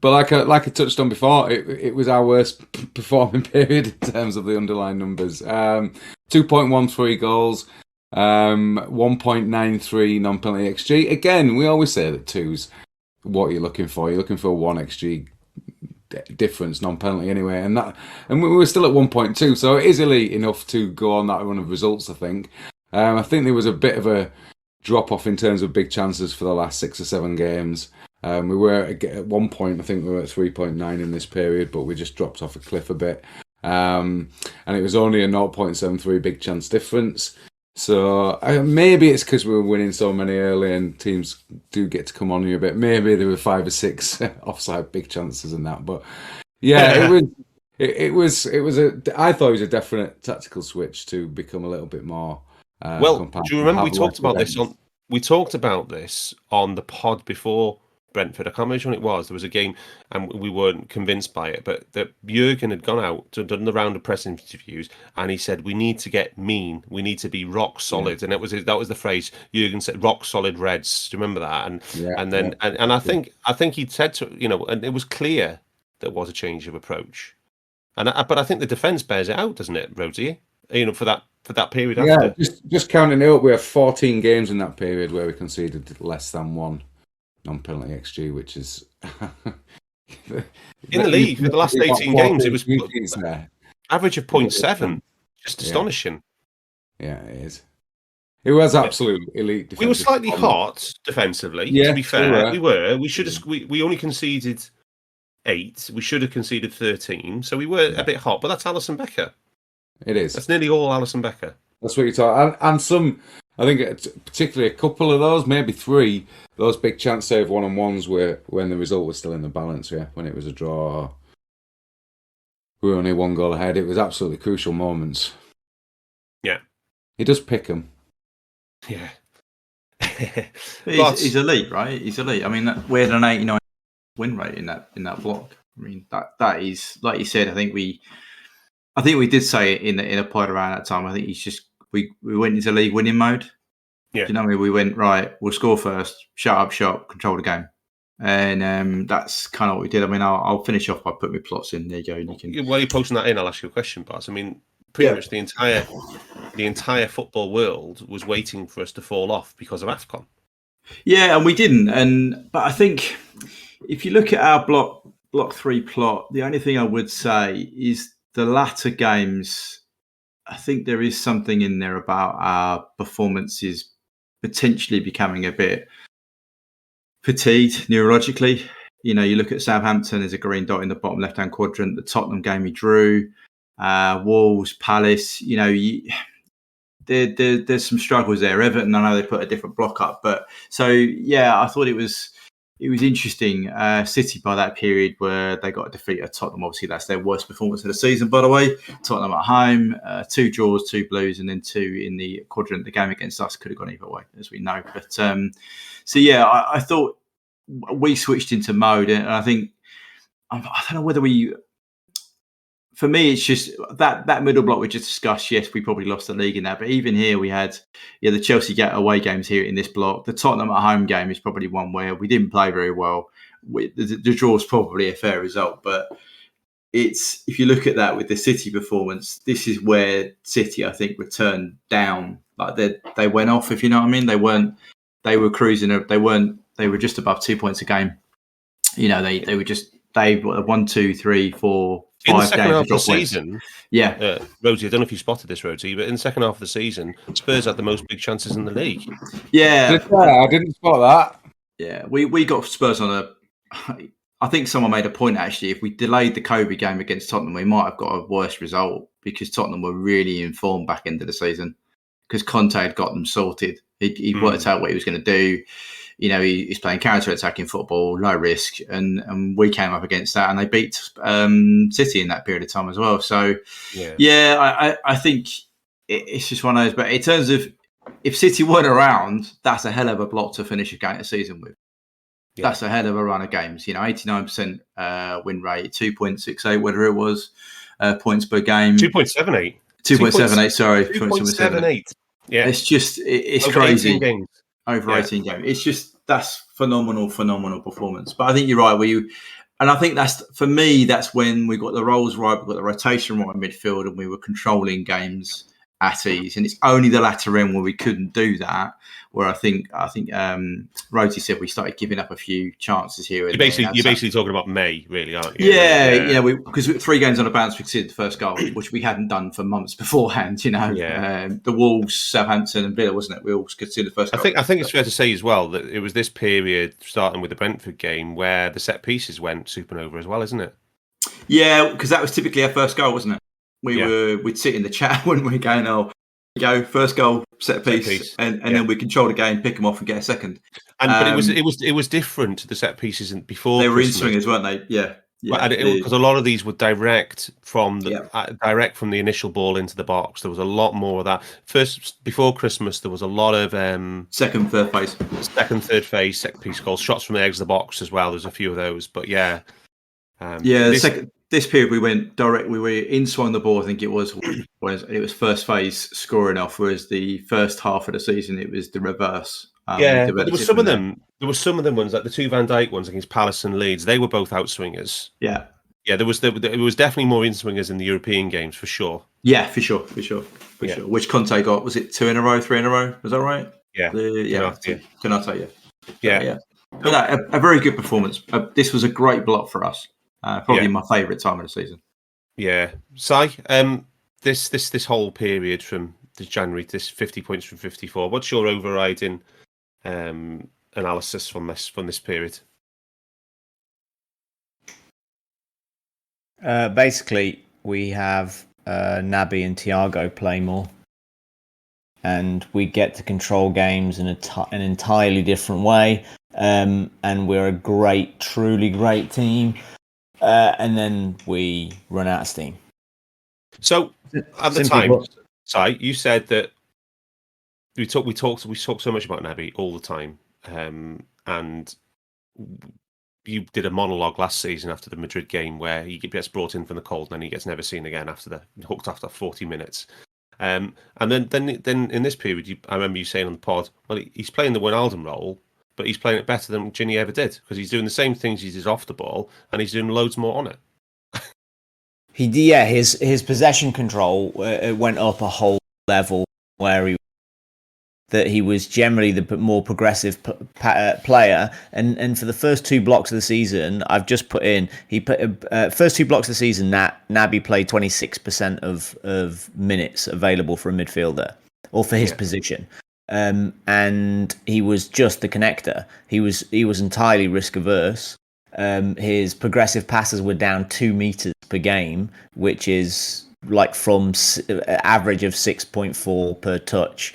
But like I touched on before, it was our worst performing period in terms of the underlying numbers. 2.13 goals, 1.93 non-penalty XG. Again, we always say that 2's what you're looking for. You're looking for 1 XG difference, non-penalty anyway, and we were still at 1.2, so it is elite enough to go on that run of results. I think there was a bit of a drop off in terms of big chances for the last 6 or 7 games. We were at one point, I think we were at 3.9 in this period, but we just dropped off a cliff a bit, and it was only a 0.73 big chance difference. So maybe it's because we were winning so many early and teams do get to come on you a bit. Maybe there were 5 or 6 offside big chances and that. But yeah, it was I thought it was a definite tactical switch to become a little bit more. Do you remember we talked about this on the pod before Brentford? I can't remember when it was. There was a game and we weren't convinced by it, but that Jurgen had gone out and done the round of press interviews, and he said we need to get mean, we need to be rock solid, and that was the phrase Jurgen said, rock solid Reds. Do you remember that? And I think he'd said to and it was clear there was a change of approach, but I think the defence bears it out, doesn't it, Rosie? For that period after. Yeah, just counting it up, we have 14 games in that period where we conceded less than 1 non-penalty XG, which is in the league for the last 18 games. It was average of 0.7, just astonishing. Yeah, it is. It was absolute elite. We were slightly hot defensively. To be fair, we were. We should have. We only conceded 8. We should have conceded 13. So we were a bit hot, but that's Alison Becker. It is. That's nearly all Alison Becker. That's what you're talking. And some, I think, particularly a couple of those, maybe 3. Those big chance save 1-on-1s were when the result was still in the balance, when it was a draw. We were only 1 goal ahead. It was absolutely crucial moments. Yeah. He does pick them. Yeah. He's elite, right? He's elite. I mean, we had an 89 win rate in that block. I mean, that is, like you said, I think we did say it in a pod around that time. I think he's just, we went into league winning mode. Yeah. Do you know what I mean? We went, right, we'll score first, shut up shop, control the game. And that's kind of what we did. I mean, I'll finish off by putting my plots in. There you go. And you can... While you're posting that in, I'll ask you a question, Bart. I mean, pretty much the entire football world was waiting for us to fall off because of AFCON. Yeah, and we didn't. But I think if you look at our block 3 plot, the only thing I would say is the latter games, I think there is something in there about our performances potentially becoming a bit fatigued neurologically. You look at Southampton as a green dot in the bottom left-hand quadrant. The Tottenham game we drew, Wolves, Palace. There's some struggles there. Everton, I know they put a different block up, but so yeah, I thought it was interesting. City by that period where they got a defeat at Tottenham. Obviously, that's their worst performance of the season, by the way. Tottenham at home, 2 draws, 2 blues, and then 2 in the quadrant. The game against us could have gone either way, as we know. But so yeah, I thought we switched into mode, and I think I don't know whether we. For me, it's just that middle block we just discussed. Yes, we probably lost the league in that, but even here we had the Chelsea away games here in this block. The Tottenham at home game is probably one where we didn't play very well. The draw is probably a fair result, but it's, if you look at that with the City performance, this is where City, I think, returned down. Like they went off, if you know what I mean. They were cruising. They were just above 2 points a game. They were 1, 2, 3, 4. In the second half of the season, Rosie, I don't know if you spotted this, Rosie, but in the second half of the season, Spurs had the most big chances in the league. Yeah, I didn't spot that. Yeah, we got Spurs on I think someone made a point, actually. If we delayed the Kobe game against Tottenham, we might have got a worse result because Tottenham were really in form back into the season because Conte had got them sorted. He worked out what he was going to do. he's playing counter-attacking football, low risk, and we came up against that, and they beat City in that period of time as well. So, I think it's just one of those. But in terms of if City weren't around, that's a hell of a block to finish a season with. Yeah. That's a hell of a run of games. 89% win rate, 2.68, whatever it was, points per game. 2.78. 2.78, sorry. 2.78. Yeah. It's over crazy. 18 games. Over 18 games. It's just, that's phenomenal performance. But I think you're right. And I think that's when we got the roles right, we got the rotation right in midfield, and we were controlling games at ease. And it's only the latter end where we couldn't do that, where I think Rhodesy said we started giving up a few chances here. You're basically talking about May, really, aren't you? Yeah. Because 3 games on a bounce, we conceded the first goal, which we hadn't done for months beforehand. The Wolves, Southampton, and Villa, wasn't it? We all conceded the first goal. I think it's fair to say as well that it was this period, starting with the Brentford game, where the set pieces went supernova as well, isn't it? Yeah, because that was typically our first goal, wasn't it? We'd sit in the chat when we go, first goal, set piece, and then we control the game, pick them off, and get a second. But it was different to the set pieces before. They were in swingers, weren't they? Yeah. Because a lot of these were direct from the initial ball into the box. There was a lot more of that. First, before Christmas, there was a lot of second, third phase, set piece goals, shots from the edge of the box as well. There's a few of those, but this period we went direct. We were in swung the ball. I think it was first phase scoring off, whereas the first half of the season it was the reverse. But there were some of them. There were some of them ones like the 2 Van Dijk ones against Palace and Leeds. They were both out swingers. Yeah. There was definitely more in swingers in the European games for sure. Yeah, for sure. Which Conte got? Was it 2 in a row, 3 in a row? Was that right? Yeah. Konate, yeah. But a very good performance. This was a great block for us. Probably my favourite time of the season. Yeah, Si, this whole period from this January, this 50 points from 54. What's your overriding analysis from this period? Basically, we have Naby and Thiago play more, and we get to control games in an entirely different way. And we're a truly great team. And then we run out of steam. So at the time, Si, you said that we talk so much about Naby all the time, and you did a monologue last season after the Madrid game where he gets brought in from the cold and then he gets never seen again hooked after 40 minutes. And then in this period, I remember you saying on the pod, well, he's playing the Wijnaldum role, but he's playing it better than Ginny ever did because he's doing the same things he did off the ball and he's doing loads more on it. His possession control went up a whole level where he was generally the more progressive player, and for the first 2 blocks of the season, I've just put in first 2 blocks of the season. Naby played 26% of minutes available for a midfielder or for his position. And he was just the connector. He was entirely risk averse. His progressive passes were down 2 meters per game, which is like from average of 6.4 per touch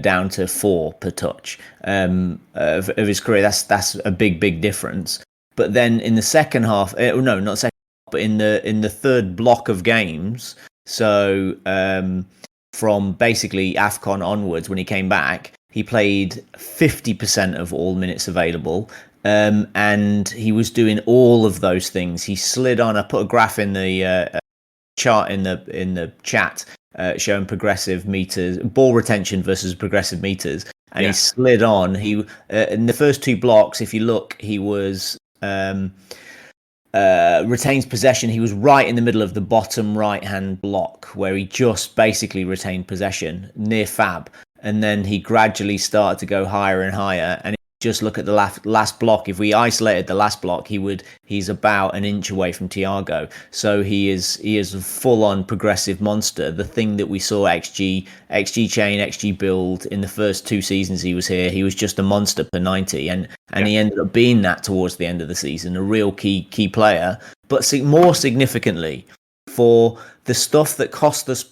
down to 4 per touch of his career. That's a big difference. But then in the second half, not second, but in the third block of games, so from basically AFCON onwards, when he came back, he played 50% of all minutes available. And he was doing all of those things. He slid on. I put a graph in the chart in the chat showing progressive meters, ball retention versus progressive meters, and he slid on. He in the first 2 blocks, if you look, he was retains possession. He was right in the middle of the bottom right hand block where he just basically retained possession near Fab, and then he gradually started to go higher and higher. And just look at the last block. If we isolated the last block, he's about an inch away from Thiago. So he is a full-on progressive monster. The thing that we saw XG chain, XG build in the first 2 seasons he was here, he was just a monster per 90, and he ended up being that towards the end of the season, a real key player. But more significantly, for the stuff that cost us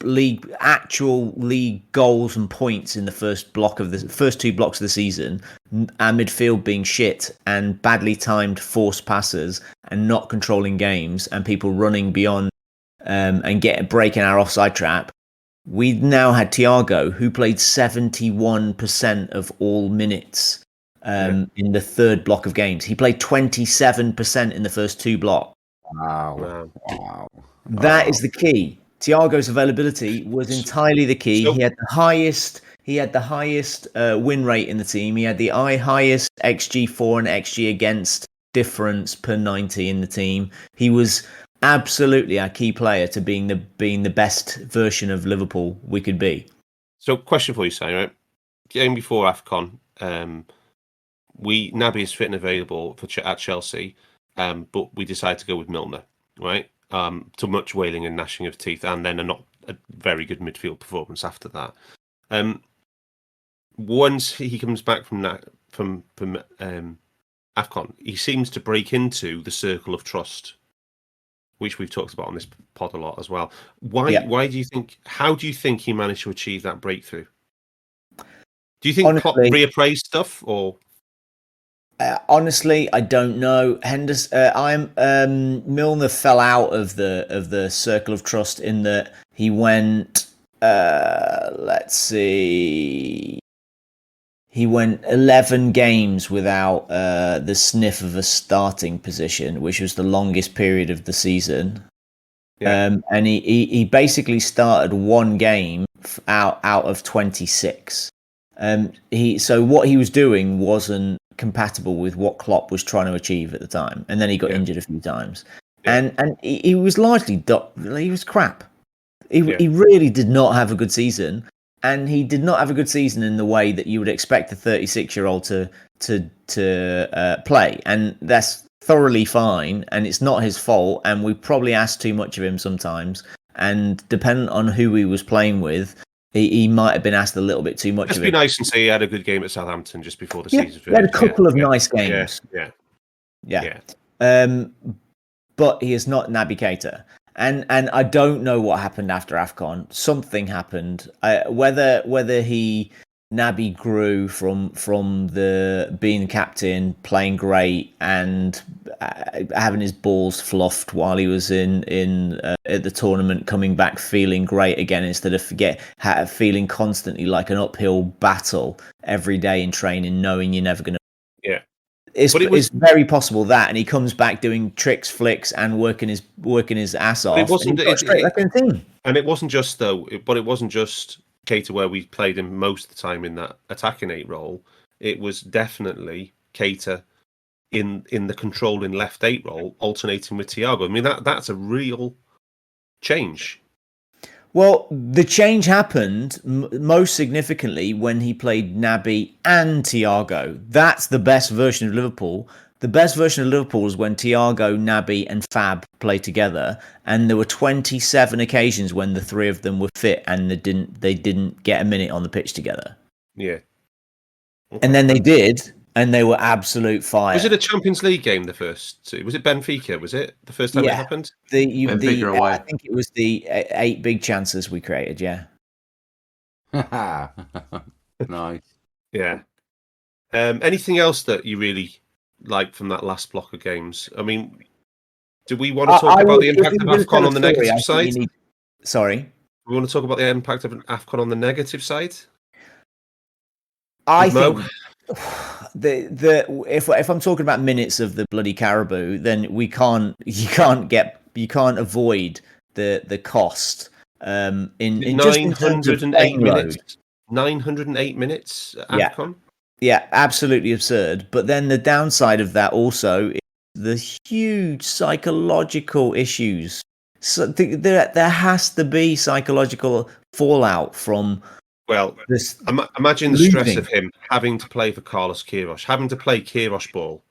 actual league goals and points in the first two blocks of the season, our midfield being shit and badly timed forced passes and not controlling games and people running beyond and breaking our offside trap. We now had Thiago, who played 71% of all minutes in the third block of games. He played 27% in the first two blocks. Wow. That is the key. Thiago's availability was entirely the key. He had the highest win rate in the team. He had the highest XG for and XG against difference per 90 in the team. He was absolutely our key player to being the best version of Liverpool we could be. So, question for you, Si, right? Game before AFCON, Naby is fit and available at Chelsea, but we decided to go with Milner, right? Too much wailing and gnashing of teeth, and then a very good midfield performance after that. Once he comes back from AFCON, he seems to break into the circle of trust, which we've talked about on this pod a lot as well. Why do you think? How do you think he managed to achieve that breakthrough? Do you think Klopp reappraised stuff, or? Honestly, I don't know. Milner fell out of the circle of trust in that he went. Let's see. He went 11 games without the sniff of a starting position, which was the longest period of the season. Yeah. And he basically started one game out of 26. So what he was doing wasn't compatible with what Klopp was trying to achieve at the time, and then he got injured a few times, and he was largely he was crap. He really did not have a good season, and he did not have a good season in the way that you would expect a 36-year-old to play, and that's thoroughly fine, and it's not his fault, and we probably asked too much of him sometimes, and depending on who he was playing with, he might have been asked a little bit too much. Let's be nice and say he had a good game at Southampton just before the season. He had a couple of nice games. Yeah. But he is not Naby Keita. And I don't know what happened after AFCON. Something happened. Whether Naby grew from the being captain, playing great, and having his balls fluffed while he was in at the tournament, coming back feeling great again instead of feeling constantly like an uphill battle every day in training, knowing you're never going to. Yeah. It's very possible that, and he comes back doing tricks, flicks, and working his ass off. It wasn't straight back in the team. And it wasn't just Keita where we played him most of the time in that attacking 8 role. It was definitely Keita in the controlling left 8 role, alternating with Thiago. I mean that's a real change. Well, the change happened most significantly when he played Naby and Thiago. That's the best version of Liverpool. The best version of Liverpool was when Thiago, Naby and Fab played together, and there were 27 occasions when the three of them were fit and they didn't get a minute on the pitch together. Yeah. Okay. And then they did, and they were absolute fire. Was it a Champions League game, the first two? Was it Benfica? Was it the first time it happened? Benfica away. I think it was the 8 big chances we created, yeah. Nice. Yeah. Anything else that you really like from that last block of games? I mean, do we want to talk about the impact of AFCON on the negative side? Sorry? We want to talk about the impact of AFCON on the negative side? I think if I'm talking about minutes of the bloody Caribou, then you can't avoid the cost. In 908 minutes. 908 minutes AFCON. Yeah, absolutely absurd. But then the downside of that also is the huge psychological issues. So there has to be psychological fallout from. Well, imagine the stress of him having to play for Carlos Queiroz, having to play Queiroz ball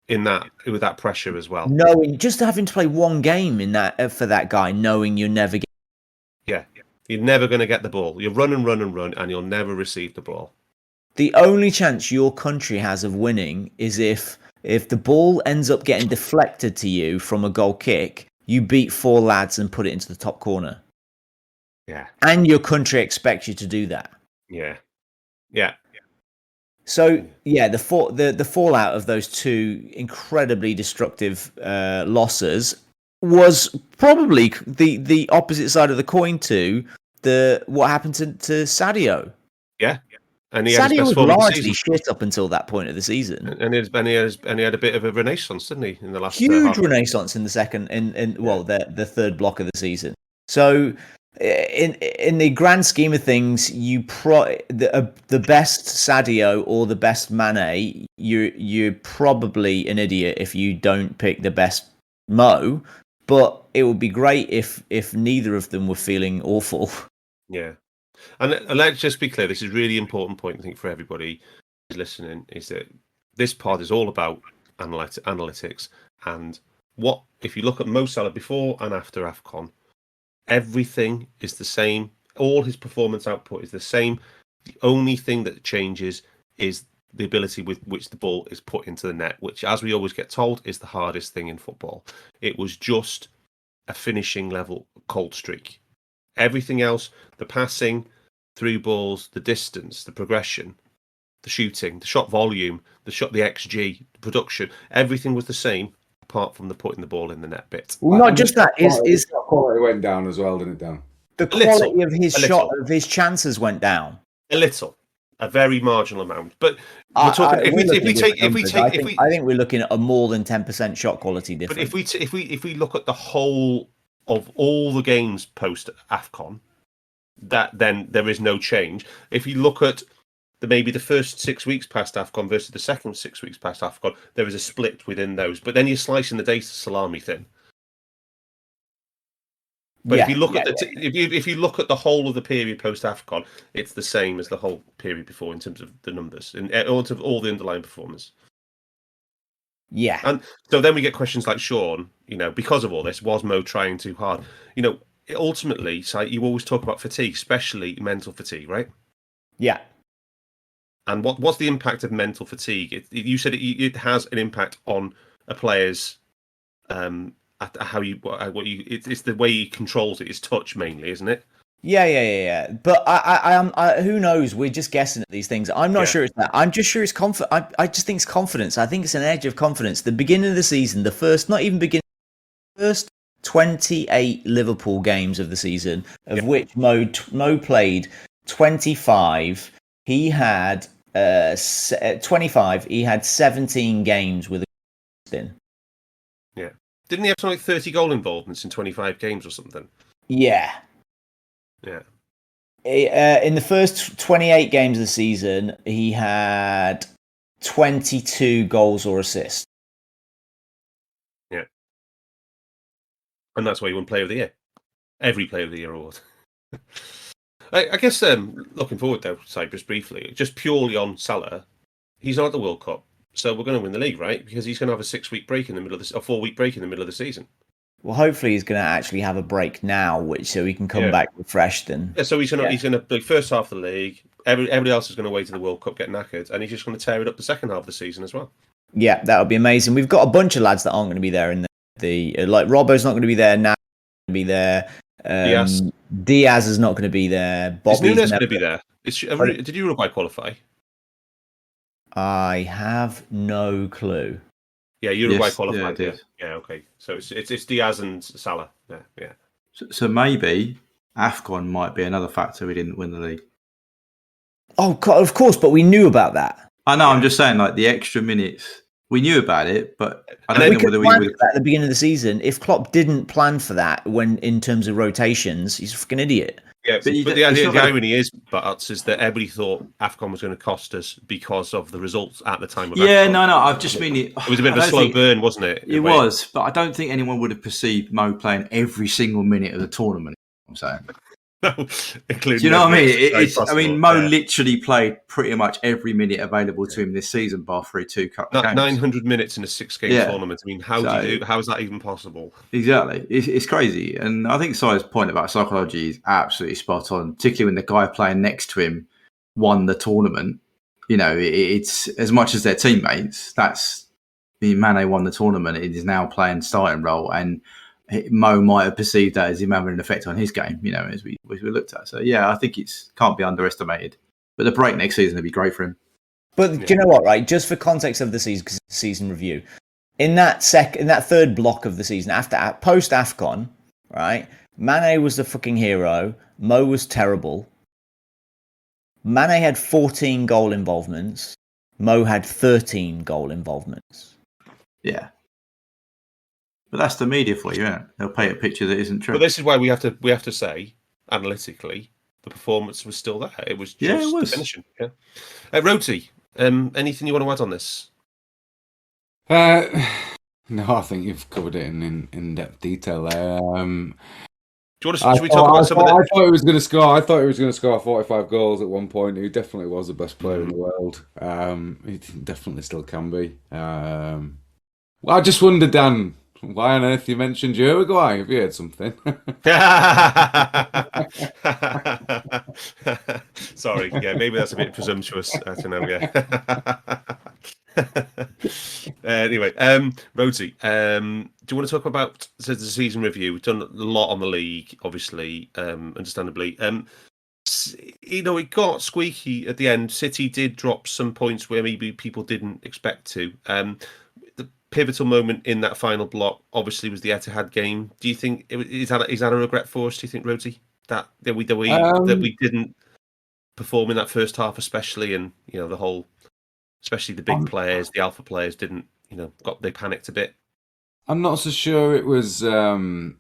with that pressure as well. Just having to play one game in that for that guy, knowing you're never. You're never going to get the ball. You run, and you'll never receive the ball. The only chance your country has of winning is if the ball ends up getting deflected to you from a goal kick. you beat 4 lads and put it into the top corner. Yeah. And your country expects you to do that. Yeah. Yeah. So yeah, the fallout of those 2 incredibly destructive losses was probably the opposite side of the coin to what happened to Sadio. Yeah. And he Sadio had his best was form of the largely season. shit up until that point of the season. And he had a bit of a renaissance, didn't he, in the last Huge half? renaissance in the second, the third block of the season. So, in the grand scheme of things, the best Sadio or the best Mane, you're probably an idiot if you don't pick the best Mo. But it would be great if neither of them were feeling awful. Yeah. And let's just be clear, this is a really important point, I think, for everybody who's listening, is that this pod is all about analytics. And if you look at Mo Salah before and after AFCON, everything is the same. All his performance output is the same. The only thing that changes is the ability with which the ball is put into the net, which, as we always get told, is the hardest thing in football. It was just a finishing level cold streak. Everything else, the passing, through balls, the distance, the progression, the shooting, the shot volume, the XG, the production, everything was the same apart from the putting the ball in the net bit. Well, not just that, is quality went down as well, didn't it, Dan? The quality of his shot, of his chances went down. A very marginal amount. But we're talking. I think we're looking at a more than 10% shot quality difference. But if we look at the whole of all the games post AFCON, then there is no change. If you look at maybe the first 6 weeks past AFCON versus the second 6 weeks past AFCON, there is a split within those. But then you're slicing the data salami thin. But if you look if you look at the whole of the period post AFCON, it's the same as the whole period before in terms of the numbers and all the underlying performance. Yeah. And so then we get questions like, Sean, because of all this, was Mo trying too hard? Ultimately, you always talk about fatigue, especially mental fatigue, right? Yeah. And what's the impact of mental fatigue? You said it has an impact on a player's it's the way he controls it, his touch mainly, isn't it? Yeah. But I who knows? We're just guessing at these things. I'm not sure it's that. I'm just sure it's confidence. I just think it's confidence. I think it's an edge of confidence. The beginning of the season, the first 28 Liverpool games of the season, of which Mo played 25. He had 25. He had 17 games with a spin. Yeah. Didn't he have something like 30 goal involvements in 25 games or something? Yeah. Yeah. In the first 28 games of the season, he had 22 goals or assists. Yeah. And that's why he won Player of the Year. Every Player of the Year award. I guess looking forward, though, Cyprus, briefly, just purely on Salah, he's not at the World Cup, so we're going to win the league, right? Because he's going to have a 4-week break in the middle of the season. Well, hopefully he's going to actually have a break now, so he can come back refreshed. So he's going to the first half of the league. Everybody else is going to wait to the World Cup, get knackered, and he's just going to tear it up the second half of the season as well. Yeah, that would be amazing. We've got a bunch of lads that aren't going to be there in the like Robbo's not going to be there now. Going to be there. Diaz is not going to be there. Is Nunes going to be there? Did Uruguay qualify? I have no clue. Yeah, Uruguay qualified. Yeah, it did. Yeah, okay. So it's Diaz and Salah. Yeah. So maybe AFCON might be another factor we didn't win the league. Oh, of course, but we knew about that. I know. I'm just saying, like the extra minutes, we knew about it, but I don't know whether we would. At the beginning of the season, if Klopp didn't plan for that, when in terms of rotations, he's a fucking idiot. Yeah, but the irony is that everybody thought AFCON was going to cost us because of the results at the time of AFCON. No, I just mean it. It was a bit of a slow burn, wasn't it? It was, but I don't think anyone would have perceived Mo playing every single minute of the tournament. I'm saying. No, including. Do you know what I mean? Mo literally played pretty much every minute available to him this season, bar through 2 cup games. 900 minutes in a 6-game tournament. I mean, how is that even possible? Exactly, it's crazy. And I think Si's point about psychology is absolutely spot on, particularly when the guy playing next to him won the tournament. It's as much as their teammates. Mane won the tournament. It is now playing starting role, and Mo might have perceived that as him having an effect on his game, as we looked at. So yeah, I think it's can't be underestimated. But the break next season would be great for him. But do you know what? Right, just for context of the season review, in that third block of the season post AFCON, right? Mane was the fucking hero. Mo was terrible. Mane had 14 goal involvements. Mo had 13 goal involvements. Yeah. But that's the media for you, isn't it? They'll paint a picture that isn't true. But this is why we have to say, analytically, the performance was still there. It was just the finishing. Yeah. Rhodesy, anything you want to add on this? No, I think you've covered it in in-depth detail there. Should we talk about some of the... I thought he was going to score. I thought he was going to score 45 goals at one point. He definitely was the best player in the world. He definitely still can be. Well, I just wondered, Dan, why on earth you mentioned Uruguay? Have you heard something? Sorry, yeah, maybe that's a bit presumptuous. I don't know. Yeah. Anyway, Rhodesy, do you want to talk about the season review? We've done a lot on the league, obviously, understandably. It got squeaky at the end. City did drop some points where maybe people didn't expect to. The pivotal moment in that final block, obviously, was the Etihad game. Do you think is that a regret for us? Do you think, Rhodesy, that we didn't perform in that first half, especially, and the whole. Especially the big players, the alpha players didn't, they panicked a bit. I'm not so sure it was like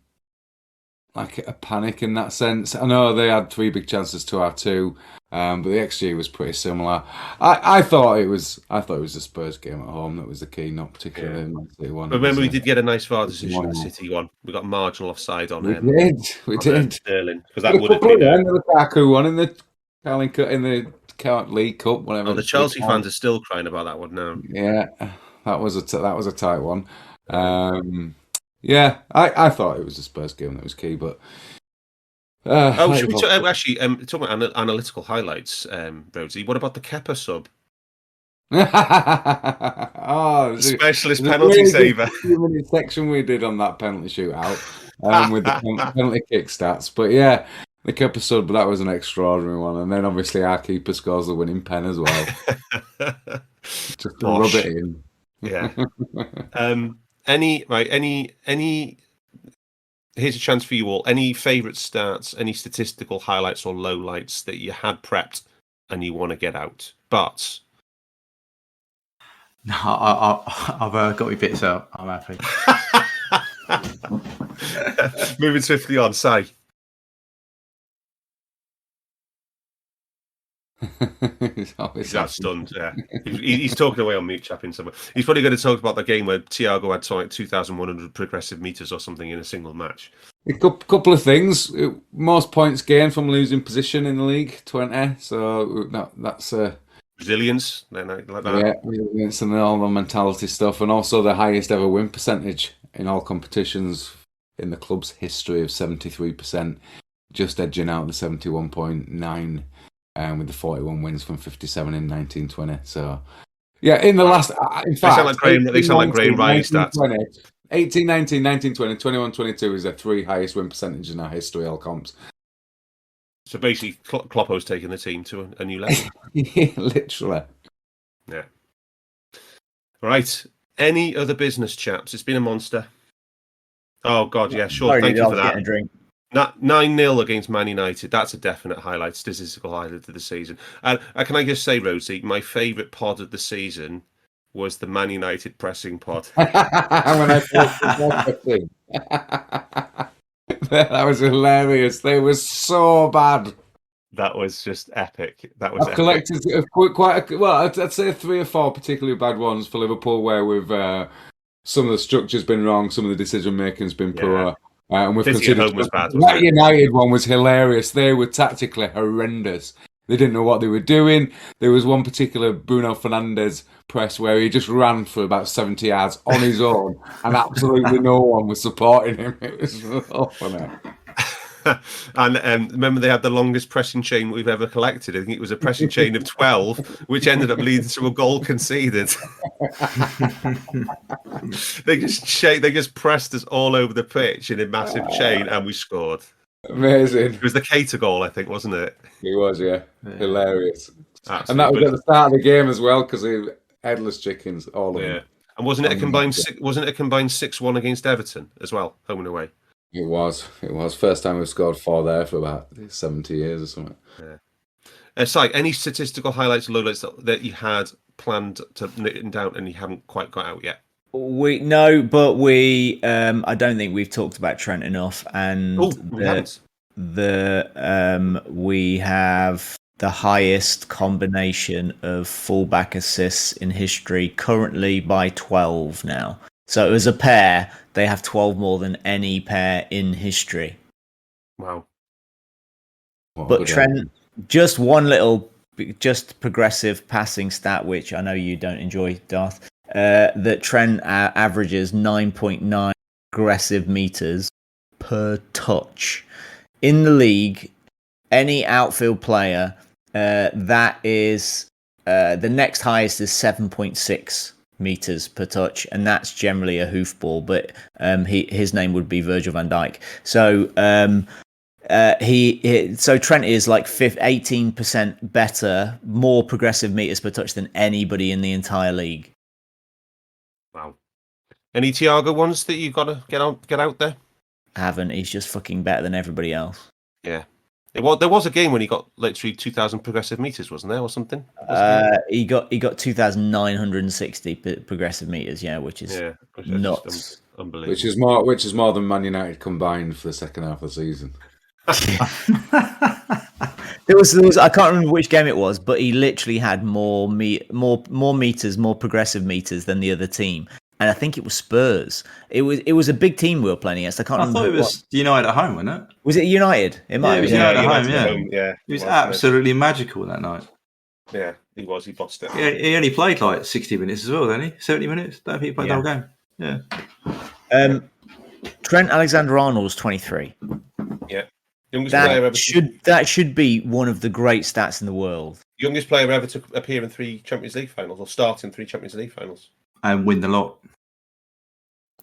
a panic in that sense. I know they had 3 big chances to our 2, but the XG was pretty similar. I thought it was a Spurs game at home that was the key, not particularly the City one. Remember, we did get a nice VAR decision in the City one. We got marginal offside on him. We did. Sterling, because that would have been the Lukaku one in the Carling Cup in the League Cup, whatever. Oh, the Chelsea fans are still crying about that one now. Yeah, that was a tight one. Yeah, I thought it was a Spurs game that was key, but should we talk about analytical highlights, Rhodesy? What about the Kepa sub? Specialist penalty saver. 2-minute section we did on that penalty shootout with the penalty kick stats, but yeah. The Kepa sub, but that was an extraordinary one. And then obviously our keeper scores the winning pen as well. Just to rub it in. Yeah. Here's a chance for you all. Any favourite stats, any statistical highlights or lowlights that you had prepped and you want to get out? But no, I've got my bits out. I'm happy. Moving swiftly on, say. He's that stunned. Yeah, he's talking away on mute, chapping somewhere. He's probably going to talk about the game where Thiago had like 2,100 progressive meters or something in a single match. A couple of things. Most points gained from losing position in the league, 20. So that's resilience. Like that. Yeah, resilience and all the mentality stuff, and also the highest ever win percentage in all competitions in the club's history of 73%, just edging out the 71.9. With the 41 wins from 57 in 1920. So, yeah, in the last... In fact, they sound like Graham Riley stats. 18, 19, 19, 20, 21, 22 is the 3 highest win percentage in our history, all comps. So basically, Kloppo's taking the team to a new level. Yeah, literally. Yeah. Right. Any other business, chaps? It's been a monster. Oh, God, yeah, sure. Thank you for that. 9-0 against Man United. That's a definite highlight, statistical highlight of the season. And can I just say, Rhodesy, my favourite pod of the season was the Man United pressing pod. When I that was hilarious. They were so bad. That was just epic. I've collected quite I'd say 3 or 4 particularly bad ones for Liverpool, where we've some of the structure's been wrong, some of the decision making's been poor. And we've considered was bad, that United one was hilarious. They were tactically horrendous. They didn't know what they were doing. There was one particular Bruno Fernandes press where he just ran for about 70 yards on his own, and absolutely no one was supporting him. It was so funny. And remember, they had the longest pressing chain we've ever collected. I think it was a pressing chain of 12, which ended up leading to a goal conceded. They just pressed us all over the pitch in a massive chain, and we scored. Amazing. It was the Cater goal, I think, wasn't it? It was, yeah. Hilarious. Absolutely. And that was at the start of the game as well, because they were headless chickens, all of them. And wasn't it a combined 6-1 against Everton as well, home and away? It was. First time we've scored 4 there for about 70 years or something. Yeah. Si, any statistical highlights or lowlights that you had planned to written down and you haven't quite got out yet? I don't think we've talked about Trent enough, and we have the highest combination of fullback assists in history, currently by 12 now. So as a pair, they have 12 more than any pair in history. Wow. But Trent, just progressive passing stat, which I know you don't enjoy, Darth, that Trent averages 9.9 aggressive meters per touch. In the league, any outfield player, that is the next highest is 7.6 meters per touch, and that's generally a hoofball, but his name would be Virgil van Dijk. So so Trent is like 18% better, more progressive meters per touch than anybody in the entire league. Wow. Any Thiago ones that you got to get out there? Haven't. He's just fucking better than everybody else. Yeah. There was a game when he got literally 2,000 progressive meters, wasn't there, or something? He got 2,960 progressive meters, which is nuts. Unbelievable. Which is more than Man United combined for the second half of the season. There was I can't remember which game it was, but he literally had more meters, more progressive meters than the other team. And I think it was Spurs. It was a big team we were playing against. I thought it was United at home, wasn't it? Was it United? It might have been United at home. Yeah. He was absolutely magical that night. Yeah, he was. He bossed it. He only played like 60 minutes as well, didn't he? 70 minutes. Don't think he played the whole game. Yeah. Trent Alexander-Arnold was 23. Yeah. That should be one of the great stats in the world. Youngest player ever to appear in 3 Champions League finals, or start in 3 Champions League finals. And win the lot.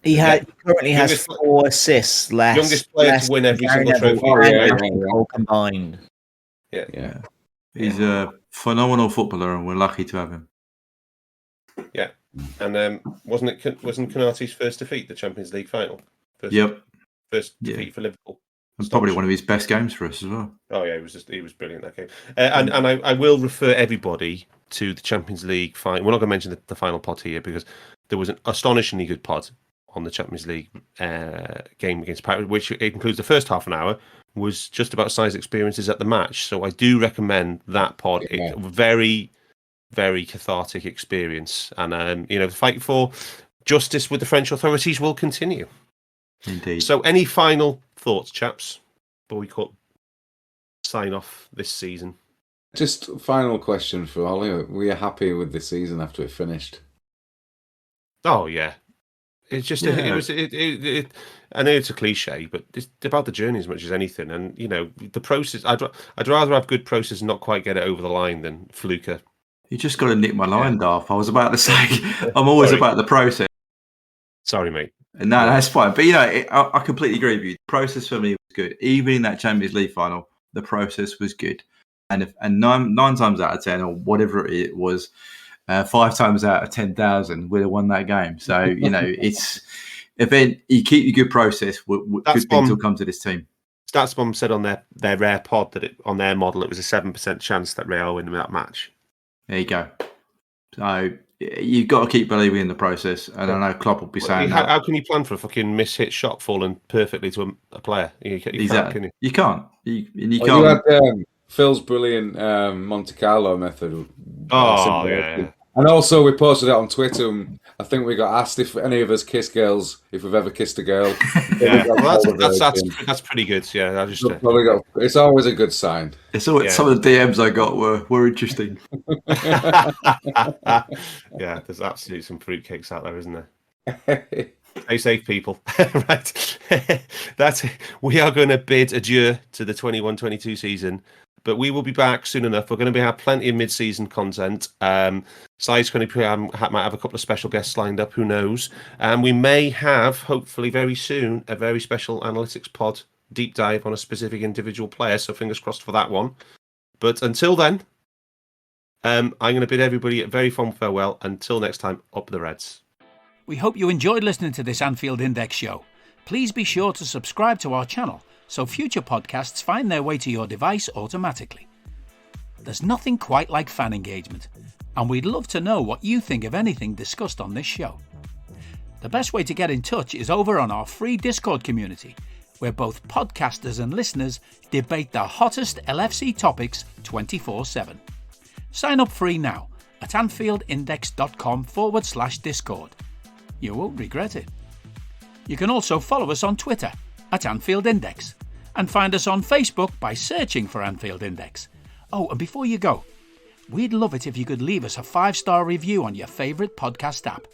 He currently has 4 assists less. Youngest player to win every single trophy. Combined. Yeah. He's a phenomenal footballer, and we're lucky to have him. Yeah. And wasn't Konaté's first defeat the Champions League final? First defeat for Liverpool. And probably one of his best games for us as well. Oh yeah, he was brilliant that game. And I will refer everybody to the Champions League final. We're not going to mention the final pod here because there was an astonishingly good pod on the Champions League game against Paris, which includes the first half an hour, was just about size experiences at the match. So I do recommend that pod. It's a very, very cathartic experience. And, the fight for justice with the French authorities will continue. Indeed. So any final thoughts, chaps, before we sign off this season? Just final question for Ollie. Were you happy with the season after it finished? Oh, yeah. It's just, I know it's a cliche, but it's about the journey as much as anything. And, the process, I'd rather have good process and not quite get it over the line than fluker. You just got to nick my line, Darth. I was about to say, I'm always about the process. Sorry, mate. No, that's fine. But, I completely agree with you. The process for me was good. Even in that Champions League final, the process was good. And nine times out of 10, or whatever it was, 5 times out of 10,000, we'd have won that game. So, it's you keep your good process, good things will come to this team. StatsBomb said on their rare pod that on their model, it was a 7% chance that Real win that match. There you go. So you've got to keep believing in the process. And I know Klopp will be saying that. How can you plan for a fucking mishit shot falling perfectly to a player? You can't, can you? You can't. You can't. You had Phil's brilliant Monte Carlo method. Oh, yeah. And also, we posted it on Twitter. And I think we got asked if any of us kiss girls, if we've ever kissed a girl. That's pretty good. Yeah, it's always a good sign. It's always, some of the DMs I got were interesting. Yeah, there's absolutely some fruitcakes out there, isn't there? Stay safe, people. Right. That's it. We are going to bid adieu to the 21-22 season, but we will be back soon enough. We're going to have plenty of mid-season content. Si's going to might have a couple of special guests lined up. Who knows? And we may have, hopefully, very soon, a very special analytics pod deep dive on a specific individual player. So fingers crossed for that one. But until then, I'm going to bid everybody a very fond farewell. Until next time, up the Reds. We hope you enjoyed listening to this Anfield Index show. Please be sure to subscribe to our channel so future podcasts find their way to your device automatically. There's nothing quite like fan engagement, and we'd love to know what you think of anything discussed on this show. The best way to get in touch is over on our free Discord community, where both podcasters and listeners debate the hottest LFC topics 24/7. Sign up free now at AnfieldIndex.com/Discord. You won't regret it. You can also follow us on Twitter at Anfield Index and find us on Facebook by searching for Anfield Index. Oh, and before you go, we'd love it if you could leave us a 5-star review on your favourite podcast app.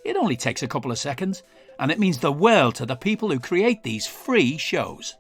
It only takes a couple of seconds, and it means the world to the people who create these free shows.